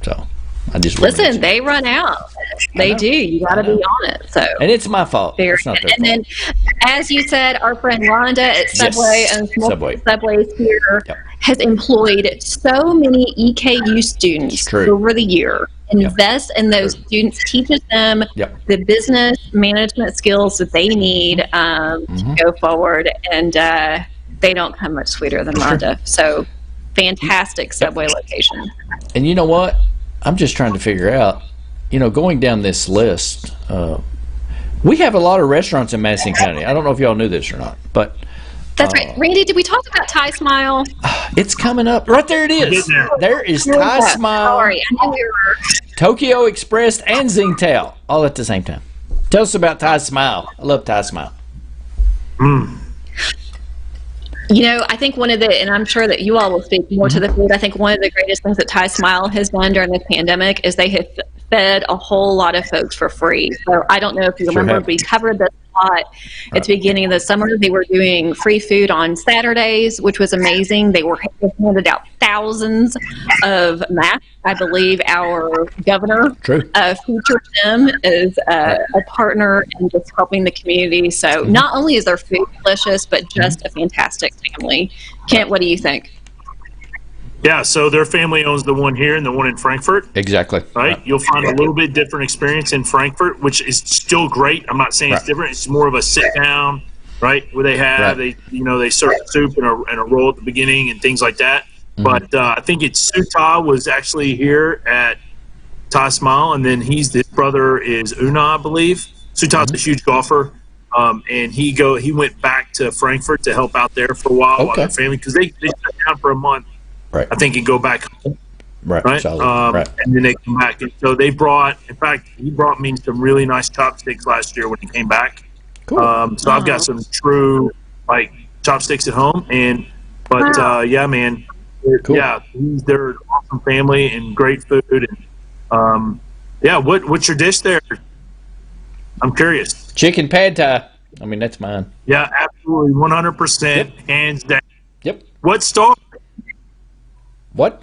So I just listen. They run out. They do. You got to be on it. So and it's my fault. It's not their fault. Then, as you said, our friend Rhonda at Subway and Subways here has employed so many EKU students over the year. Invest in those students, teaches them the business management skills that they need to go forward, and they don't come much sweeter than Rhonda. So fantastic Subway location. And you know what? I'm just trying to figure out, going down this list, we have a lot of restaurants in Madison County. I don't know if y'all knew this or not, but that's right. Randy, did we talk about Thai Smile? It's coming up. Right there it is. There is Thai Smile. Sorry, I knew we were. Tokyo Express and Tsingtao all at the same time. Tell us about Thai Smile. I love Thai Smile. I think one of the, and I'm sure that you all will speak more to the food, I think one of the greatest things that Thai Smile has done during the pandemic is they have fed a whole lot of folks for free. So I don't know if you remember, we covered this a lot at the beginning of the summer. They were doing free food on Saturdays, which was amazing. They handed out thousands of masks. I believe our governor featured them as a partner in just helping the community. So not only is their food delicious, but just a fantastic family. Kent, what do you think? Yeah, so their family owns the one here and the one in Frankfurt. Exactly. Right? You'll find a little bit different experience in Frankfurt, which is still great. I'm not saying it's different. It's more of a sit down, right? Where they have they serve soup and a roll at the beginning and things like that. But I think Suta was actually here at Thai Smile, and then his brother is Una, I believe. Suta's a huge golfer. and he went back to Frankfurt to help out there for a while their family, because they shut down for a month. Right. I think, and go back home. Right. Right. Right. And then they come back, and so he brought me some really nice chopsticks last year when he came back. Cool. So I've got some true chopsticks at home, yeah, man. Cool. Yeah, they're an awesome family and great food, and what's your dish there? I'm curious. Chicken pad thai. I mean, that's mine. Yeah, absolutely, 100%, hands down. Yep. What star? What?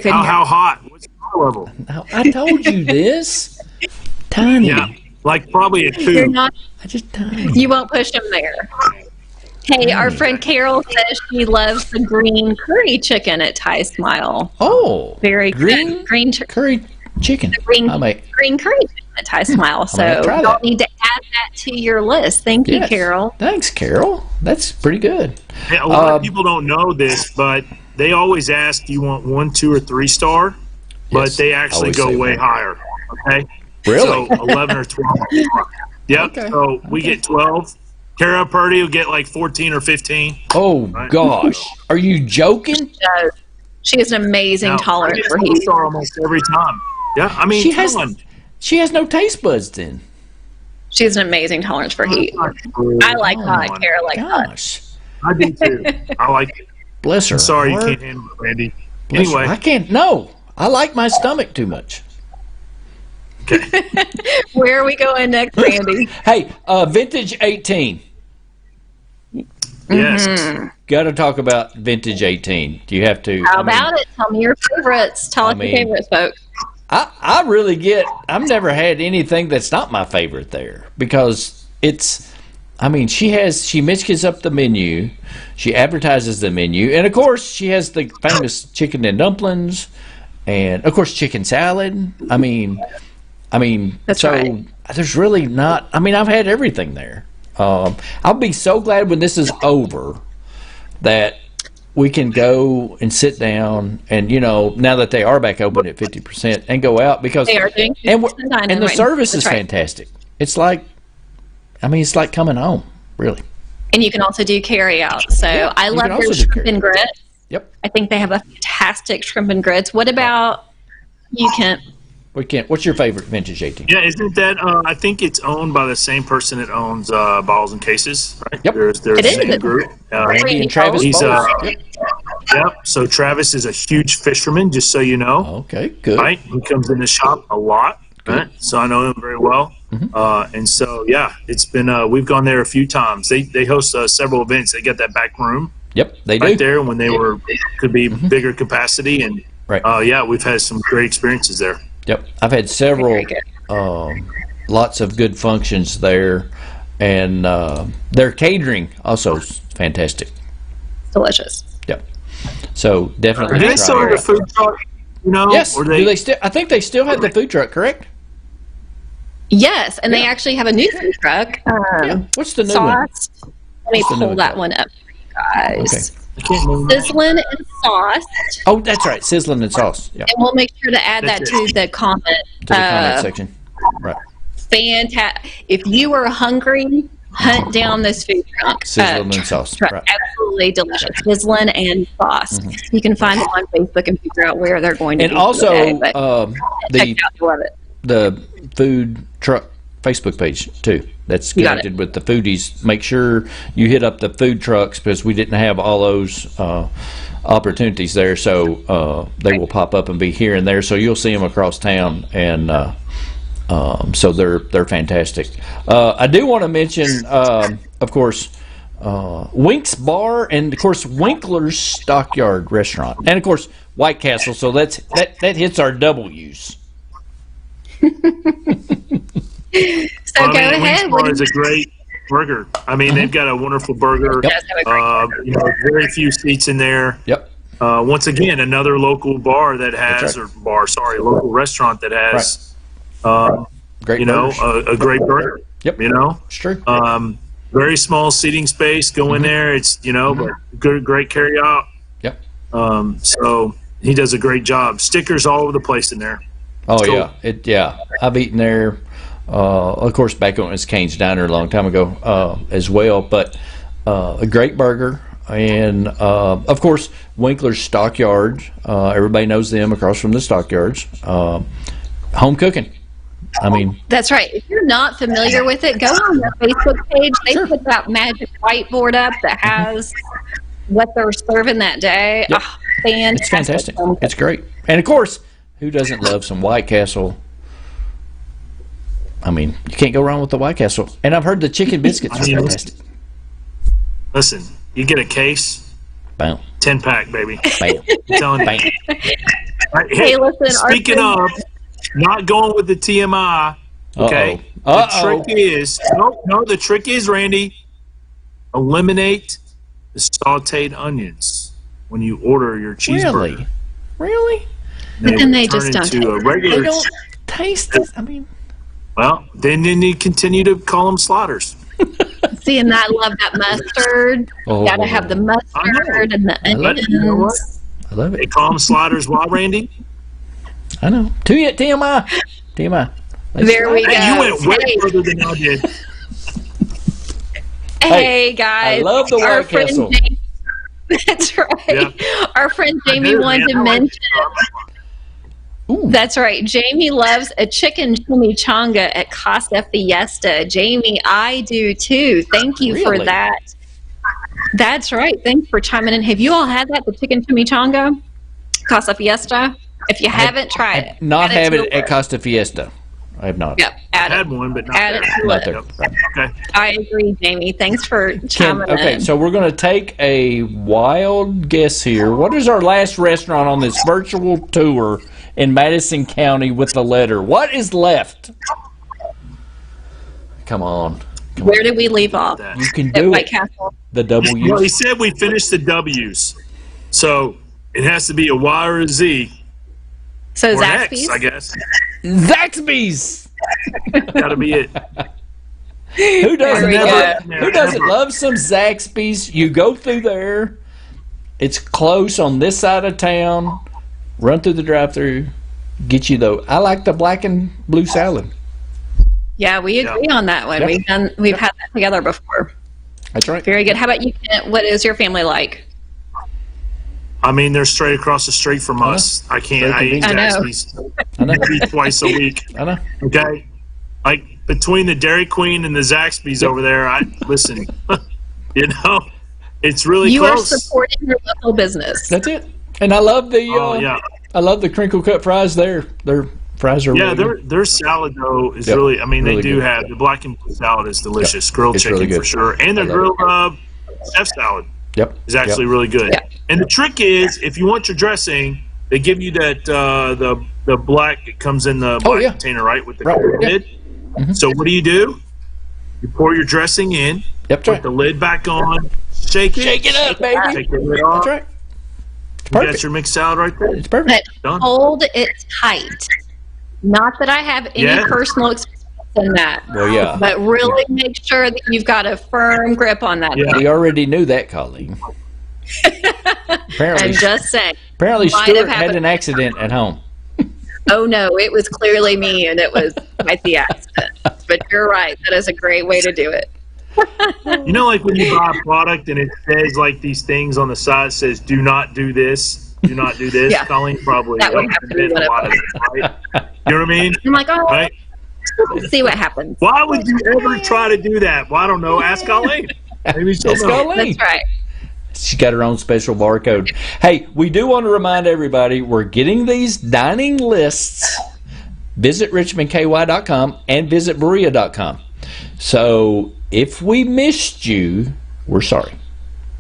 How hot? What's star level? I told you this. Tiny. Yeah, probably a 2. You're not. I just tiny. You won't push them there. Hey, our friend Carol says she loves the green curry chicken at Thai Smile. Oh, very green good. Green curry chicken. Green curry chicken at Thai Smile. So y'all need to add that to your list. Thank you, Carol. Thanks, Carol. That's pretty good. Hey, a lot of people don't know this, but they always ask, do you want 1, 2, or 3 star? But they actually go way higher. Okay. Really? So 11 or 12. Yep. Okay. So we get 12. Kara Purdy will get 14 or 15. Oh, gosh. Are you joking? She has an amazing tolerance for heat. Star almost every time. Yeah, I mean, she has no taste buds then. She has an amazing tolerance for heat. I like hot. Kara likes hot. I do too. I like it. Bless her. I'm sorry you can't handle it, Randy. Anyway. I can't. No. I like my stomach too much. Okay. Where are we going next, Randy? Hey, vintage 18. Yes. Mm-hmm. Got to talk about vintage 18. Do you have to? How about it? Tell me your favorites. Tell us your favorites, folks. I really I've never had anything that's not my favorite there, because she mixes up the menu, she advertises the menu, and of course she has the famous chicken and dumplings, and of course chicken salad. I mean, that's right. There's really not. I mean, I've had everything there. I'll be so glad when this is over that we can go and sit down and, now that they are back open at 50%, and go out, because they are doing and the service is fantastic. It's like coming home, really. And you can also do carry out. So I love their shrimp and grits. Yep. I think they have a fantastic shrimp and grits. What about you, Kent? What's your favorite vintage 18? Yeah, isn't that? I think it's owned by the same person that owns Bottles and Cases, right? Yep. They're the same group. Randy and Travis. Yep. So Travis is a huge fisherman, just so you know. Okay, good. Right. He comes in the shop a lot. Right. So I know him very well. Mm-hmm. And so it's been we've gone there a few times. They host several events. They got that back room. Yep, they do. Right there when they could be bigger capacity, and we've had some great experiences there. Yep, I've had several, lots of good functions there, and their catering also is fantastic. Delicious. Yep. So definitely. Do they still have the food truck? Yes. Do they still? I think they still have the food truck. Correct. Yes, and they actually have a new food truck. What's the new one? Let me pull that one up for you guys. Okay. Sizzling and sauce. Oh, that's right, sizzling and sauce. Yeah. And we'll make sure to add that to the comment. To the comment section. Right. Fantastic. If you are hungry, hunt down this food truck. Sizzling and sauce. Right. Absolutely delicious. Sizzling and sauce. You can find them on Facebook and figure out where they're going to be. And also, the food truck Facebook page too. That's connected with the foodies. Make sure you hit up the food trucks, because we didn't have all those opportunities there. So they will pop up and be here and there. So you'll see them across town, and so they're fantastic. I do want to mention, of course, Wink's Bar, and of course Winkler's Stockyard Restaurant, and of course White Castle. So that hits our W's. So go ahead. Wink's Bar is a great burger. I mean, they've got a wonderful burger. Yep. Very few seats in there. Yep. Once again, another local bar that has, local restaurant that has, great a great burger. Yep. It's true. Very small seating space. Go in there. It's but great carry out. Yep. So he does a great job. Stickers all over the place in there. Oh cool. Yeah. I've eaten there Of course, back when it was Cane's Diner a long time ago as well. But a great burger. And, of course, Winkler's Stockyard. Everybody knows them across from the Stockyards. Home cooking. I mean, that's right. If you're not familiar with it, go on their Facebook page. They put that magic whiteboard up that has what they're serving that day. Yep. Oh, fantastic. It's fantastic. It's great. And, of course, who doesn't love some White Castle? I mean, you can't go wrong with the White Castle. And I've heard the chicken biscuits are fantastic. Listen, you get a case, Bam. 10-pack, baby. Bam. I'm telling you. Bam. Right, Hey, listen, speaking of not going with the TMI, okay? The trick is, the trick is, Randy, eliminate the sauteed onions when you order your cheeseburger. Really? But then they just don't into a regular. They don't taste it. I mean, well, then you continue to call them slaughters. See, and I love that mustard. You gotta have the mustard and the onions. You know what? I love They it. call them slaughters. Why, Randy? I know. TMI. TMI. There we go. Hey, you went way further than I did. Hey, guys. I love the White Castle. That's right. Yeah. Our friend Jamie wanted to mention. Ooh. That's right. Jamie loves a chicken chimichanga at Casa Fiesta. Jamie, I do too. Thank you for Really? that. That's right. Thanks for chiming in. Have you all had that, the chicken chimichanga? Casa Fiesta? If you haven't tried it. Not add have to it your at Costa Fiesta. I have not. Yep. I had one, but not Add it there. to Not it. there. Right. Okay. I agree, Jamie. Thanks for chiming Okay, in. so we're going to take a wild guess here. What is our last restaurant on this virtual tour in Madison County with the letter? What is left? Come on. Where did we leave off? You can At do White it. Castle. The W. Well, he said we finished the W's, so it has to be a Y or a Z So or an X, Zaxby's? I guess. Zaxby's. Got to be it. Who doesn't, There we who doesn't love some Zaxby's? You go through there. It's close on this side of town. Run through the drive-through. Get you though. I like the black and blue salad. Yeah, we agree on that one. Yep. We've had that together before. That's right. Very good. How about you, Kent? What is your family like? I mean, they're straight across the street from us. I can't. I eat I know. Zaxby's I know. maybe twice a week. I know. Okay, like between the Dairy Queen and the Zaxby's over there. I listen. You know, it's really You close. are supporting your local business. That's it. And I love the yeah. I love the crinkle cut fries there. Their fries are Yeah, really good. their salad though is Yep. really. I mean, Really they do good. have the black and blue salad is delicious. Grilled It's chicken really good. for sure, and their I love grilled chef salad Yep. is actually really good. Yeah. And the trick is, if you want your dressing, they give you that the black. It comes in the black yeah. container, right, with the Right. Yep. lid. So what do? You pour your dressing in, Yep. put the lid back on, shake it, Shake it up, baby. take the lid off. That's right. It's You got perfect. your mixed salad right there. It's perfect. But Done. hold it tight. Not that I have any Yeah. personal experience in that. Well, yeah. But really make sure that you've got a firm grip on that. Yeah. We already knew that, colleague. Apparently, I'm just saying. apparently might Stuart have had happened. an accident at home. Oh no, it was clearly me, and it was quite the accident. But you're right. That is a great way to do it. You know, like when you buy a product and it says like these things on the side says, "Do not do this, do not do this." Yeah. Colleen probably That would have to be did one a of lot of them. it, right? You know what I mean? I'm like, oh, Right? let's see what happens. Why would you ever try to do that? Well, I don't know. Ask Colleen. Maybe she'll Let's know. go, Lee. That's right. She's got her own special barcode. Hey, we do want to remind everybody we're getting these dining lists. Visit richmondky.com and visit berea.com. So if we missed you, we're sorry.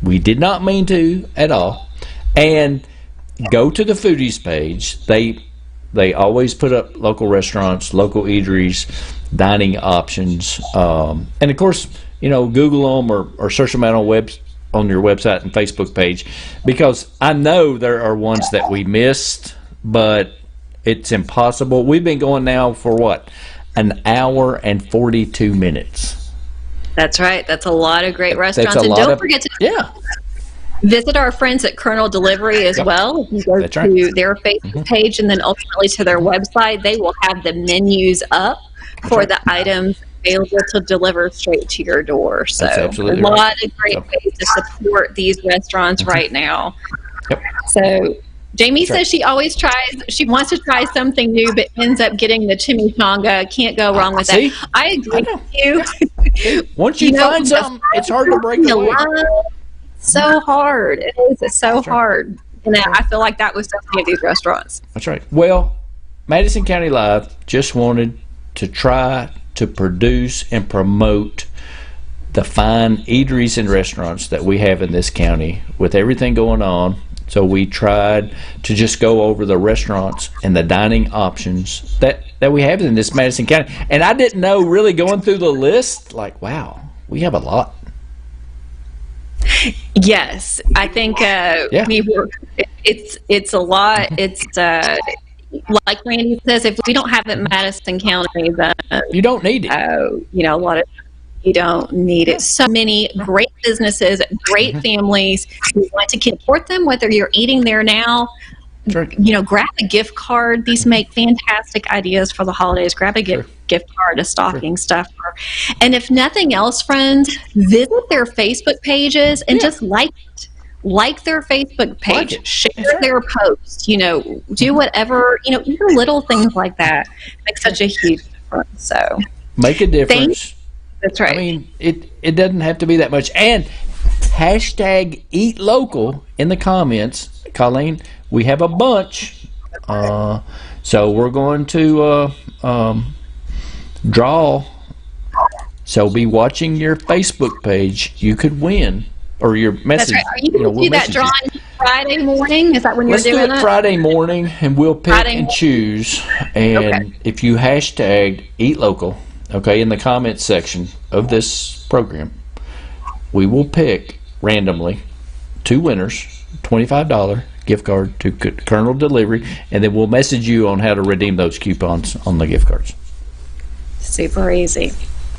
We did not mean to at all. And go to the foodies page. They always put up local restaurants, local eateries, dining options. And of course, you know, Google them or search them out on your website and Facebook page, because I know there are ones that we missed, but it's impossible. We've been going now for what? An hour and 42 minutes. That's right. That's a lot of great restaurants. That's a And lot don't of, forget to yeah. visit our friends at Colonel Delivery as Yep. well. If you go That's to right. their Facebook page and then ultimately to their website, they will have the menus up for the items available to deliver straight to your door. So a lot of great ways to support these restaurants right now. Yep. So Jamie says she wants to try something new, but ends up getting the chimichanga. Can't go wrong with that. I agree with you. Once you find something, it's hard to break away. So hard. It is. It's so hard. And I feel like that was definitely at these restaurants. That's right. Well, Madison County Live just wanted to try to produce and promote the fine eateries and restaurants that we have in this county with everything going on. So we tried to just go over the restaurants and the dining options that we have in this Madison County. And I didn't know, really going through the list, like, wow, we have a lot. Yes, I think we were. It's a lot. It's like Randy says, if we don't have it in Madison County, then you don't need it. A lot of you don't need it. So many great businesses, great families who want to support them, whether you're eating there now. Sure. Grab a gift card. These make fantastic ideas for the holidays. Grab a gift card, a stocking stuffer. And if nothing else, friends, visit their Facebook pages and just like it. Like their Facebook page, share their posts, do whatever, even little things like that make such a huge difference. So make a difference. That's right. I mean, it doesn't have to be that much. And hashtag eat local in the comments. Colleen, we have a bunch. So we're going to draw. So be watching your Facebook page. You could win. Or your message. That's right. Are you going to do that drawing Friday morning? Is that when you're doing it? Let's do it Friday morning, and we'll pick and choose. And if you hashtag Eat Local, in the comments section of this program, we will pick randomly 2 winners, $25 gift card to Colonel Delivery, and then we'll message you on how to redeem those coupons on the gift cards. Super easy.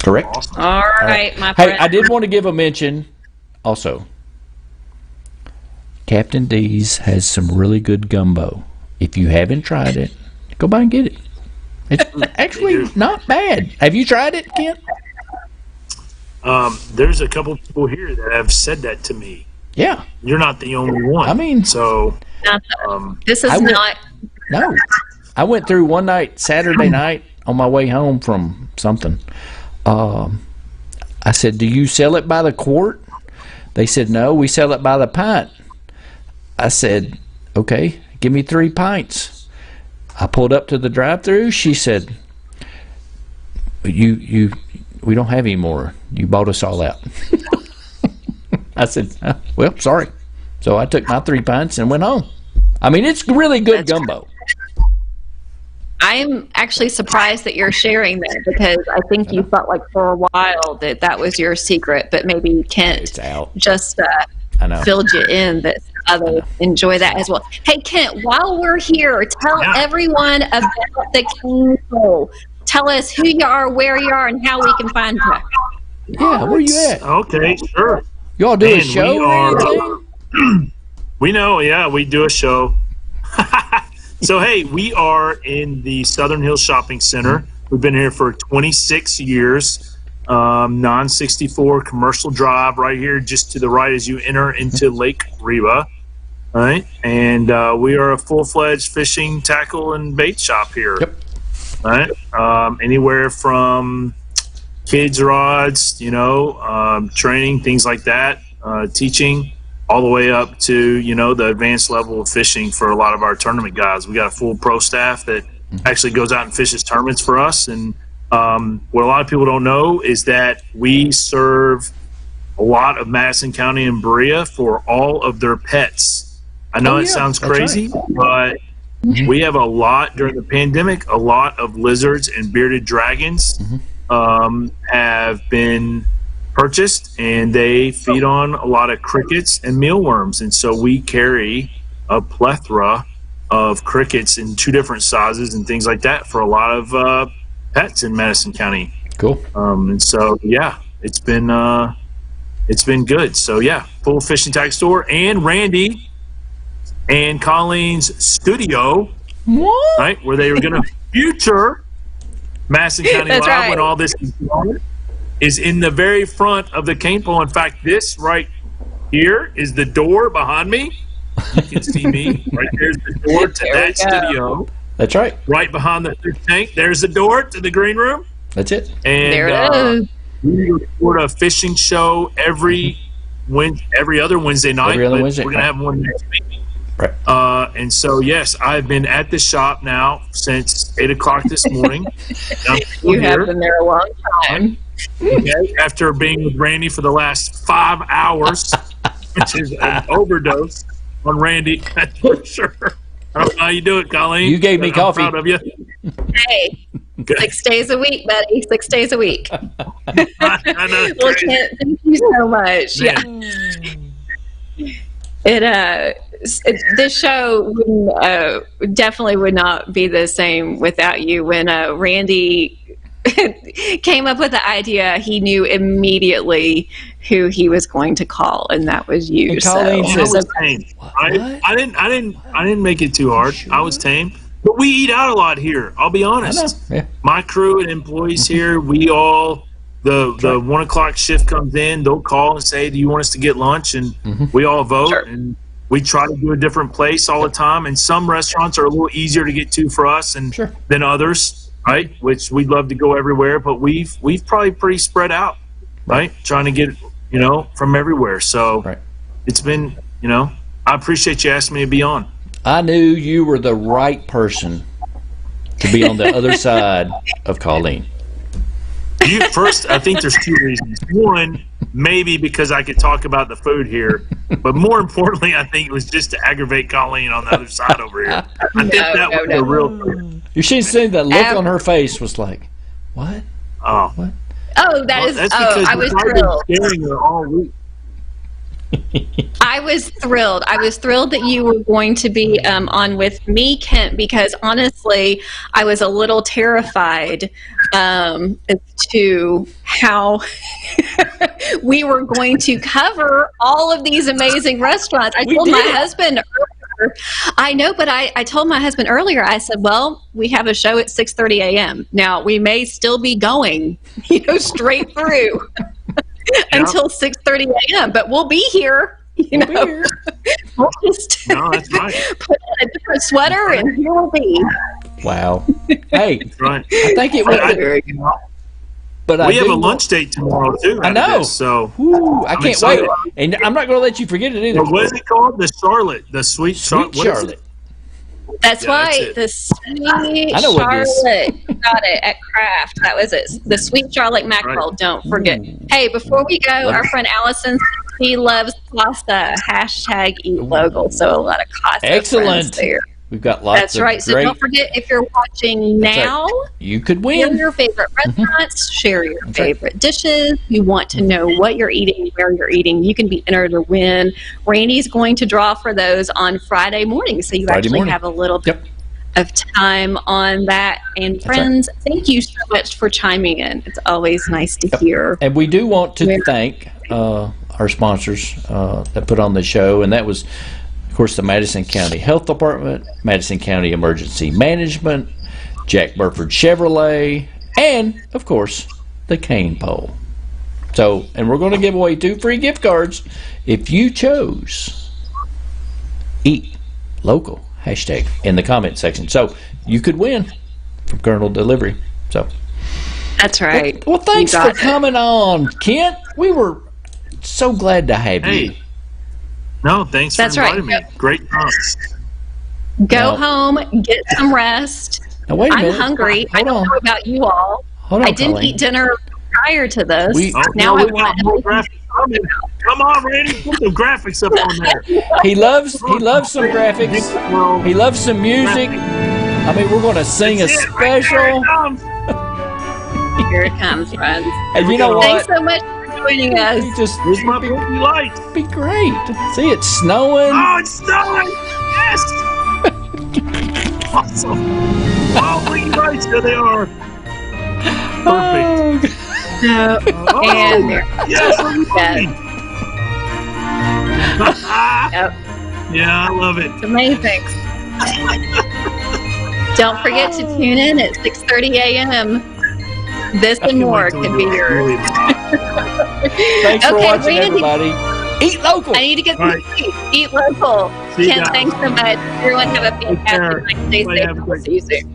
Correct? Awesome. All right, my friend. Hey, I did want to give a mention. Also, Captain D's has some really good gumbo. If you haven't tried it, go by and get it. It's actually not bad. Have you tried it, Kent? There's a couple people here that have said that to me. Yeah. You're not the only one. I mean, so this is not. No. I went through one night, Saturday night, on my way home from something. I said, do you sell it by the quart? They said, no, we sell it by the pint. I said, okay, give me 3 pints. I pulled up to the drive-thru. She said, we don't have any more. You bought us all out. I said, well, sorry. So I took my 3 pints and went home. I mean, it's really good gumbo. I'm actually surprised that you're sharing that, because I think you felt like for a while that was your secret, but maybe Kent just filled you in that others enjoy that as well. Hey, Kent, while we're here, tell everyone about the King Soul. Tell us who you are, where you are, and how we can find you. Yeah, where you at? Okay, sure. Y'all do a show or anything? We know, we do a show. So, hey, we are in the Southern Hills Shopping Center. We've been here for 26 years. Non-64 Commercial Drive right here, just to the right as you enter into Lake Reba. All right, and we are a full-fledged fishing, tackle, and bait shop here. Yep. All right, anywhere from kids' rods, training, things like that, teaching, all the way up to, the advanced level of fishing for a lot of our tournament guys. We got a full pro staff that actually goes out and fishes tournaments for us. And what a lot of people don't know is that we serve a lot of Madison County and Berea for all of their pets. I know it sounds crazy, but we have a lot during the pandemic. A lot of lizards and bearded dragons have been purchased, and they feed on a lot of crickets and mealworms. And so we carry a plethora of crickets in 2 different sizes and things like that for a lot of pets in Madison County. Cool. And so, it's been good. So, full fishing tag store, and Randy and Colleen's studio, right, where they were going to future Madison County That's Live right. when all this is going, is in the very front of the cane pole. In fact, this right here is the door behind me. You can see me. Right there's the door to that studio. That's right. Right behind the tank. There's the door to the green room. That's it. And There it is. we record a fishing show every other Wednesday night. Every other but Wednesday, we're going right. to have one next week. Right. And so, yes, I've been at the shop now since 8 o'clock this morning. I'm still You here. have been there a long time. Okay, after being with Randy for the last 5 hours, which is an overdose on Randy, that's for sure. I don't know how you do it, Colleen. You gave me but I'm coffee. proud of you. Hey, Good. 6 days a week, buddy. 6 days a week. I know. Well, Kent, thank you so much. Man. Yeah. This show definitely would not be the same without you. When Randy came up with the idea, he knew immediately who he was going to call, and that was you. And Colleen I says- was tame. I didn't make it too hard. I was tame. But we eat out a lot here. I'll be I honest. know. Yeah. My crew and employees here, we all the 1 o'clock shift comes in, they'll call and say, "Do you want us to get lunch?" And we all vote, Sure. and we try to do a different place all the time. And some restaurants are a little easier to get to for us and Sure. than others, right? Which we'd love to go everywhere, but we've probably pretty spread out, right? Trying to get from everywhere. So Right. it's been I appreciate you asking me to be on. I knew you were the right person to be on the other side of Colleen. First, I think there's 2 reasons. One, maybe because I could talk about the food here, but more importantly, I think it was just to aggravate Colleen on the other side over here. I think that was the real thing. You should have seen that look on her face was like, what? Oh, Oh, that is. that's Oh, because I was we've thrilled. been scaring her all week. I was thrilled. I was thrilled that you were going to be on with me, Kent, because honestly, I was a little terrified as to how we were going to cover all of these amazing restaurants. I told my husband earlier, I know, but I told my husband earlier, I said, well, we have a show at 6:30 a.m. Now, we may still be going, straight through. Until 6:30 a.m. But we'll be here. We'll just No, that's right. put on a different sweater and here we'll be. Wow. Hey, That's right. I think it was. But I We have do a lunch date tomorrow too. I out of know. this, so Woo, I can't excited. wait. And I'm not going to let you forget it either. what is it called? The Charlotte, the sweet Sweet what is Charlotte. it? That's Yeah, right. that's The sweet I know what it is. Charlotte. You got it at Kraft. That was it. The sweet Charlotte mackerel. Right. Don't forget. Hey, before we go, Love our it. friend Allison, she loves pasta. #eat local. So a lot of pasta Excellent. friends there. We've got lots That's of right. So great. don't forget, if you're watching That's right. now, You could share win. your favorite restaurants, share your right. favorite dishes. You want to know what you're eating, where you're eating. You can be entered to win. Randy's going to draw for those on Friday morning, so you Friday actually morning. have a little bit Yep. of time on that. And friends, thank you so much for chiming in. It's always nice to hear. And we do want to Yeah. thank our sponsors that put on the show, and that was, of course, the Madison County Health Department, Madison County Emergency Management, Jack Burford Chevrolet, and, of course, the Cane Pole. So, and we're going to give away 2 free gift cards if you chose Eat Local hashtag in the comment section. So you could win from Colonel Delivery. So That's right. well, thanks You for got it. coming on, Kent. We were so glad to have you. Hey, no, thanks That's for right. inviting me. Great times. Go Now- home, get some rest. Now wait a I'm minute. hungry. I Hold don't on. know about you all. Hold on, I didn't Colleen. eat dinner prior to this. We- Oh, now no, I we got want more graphics. Come on, Randy, put the graphics up on there. He loves some graphics. Well, He loves some music. I mean, we're going to sing a that's it, right there special. it comes. Here it comes, friends. And you know Thanks what? so much for joining us. You just Here's my blinky lights. be great. See, it's snowing. Oh, it's snowing! Yes! Awesome. Oh, blinky lights, there they are. Perfect. Oh, And there. Yes, look at Yes. me. Yep. Yeah, I love it. It's amazing. Don't forget to tune in at 6:30 a.m. This and more can be yours. Thanks for watching, Randy. everybody. Eat local. I need to get some Right. eat local. See you Ken, guys. thanks so much. Everyone have a fantastic night. Stay Everybody safe. have a We'll great see you soon.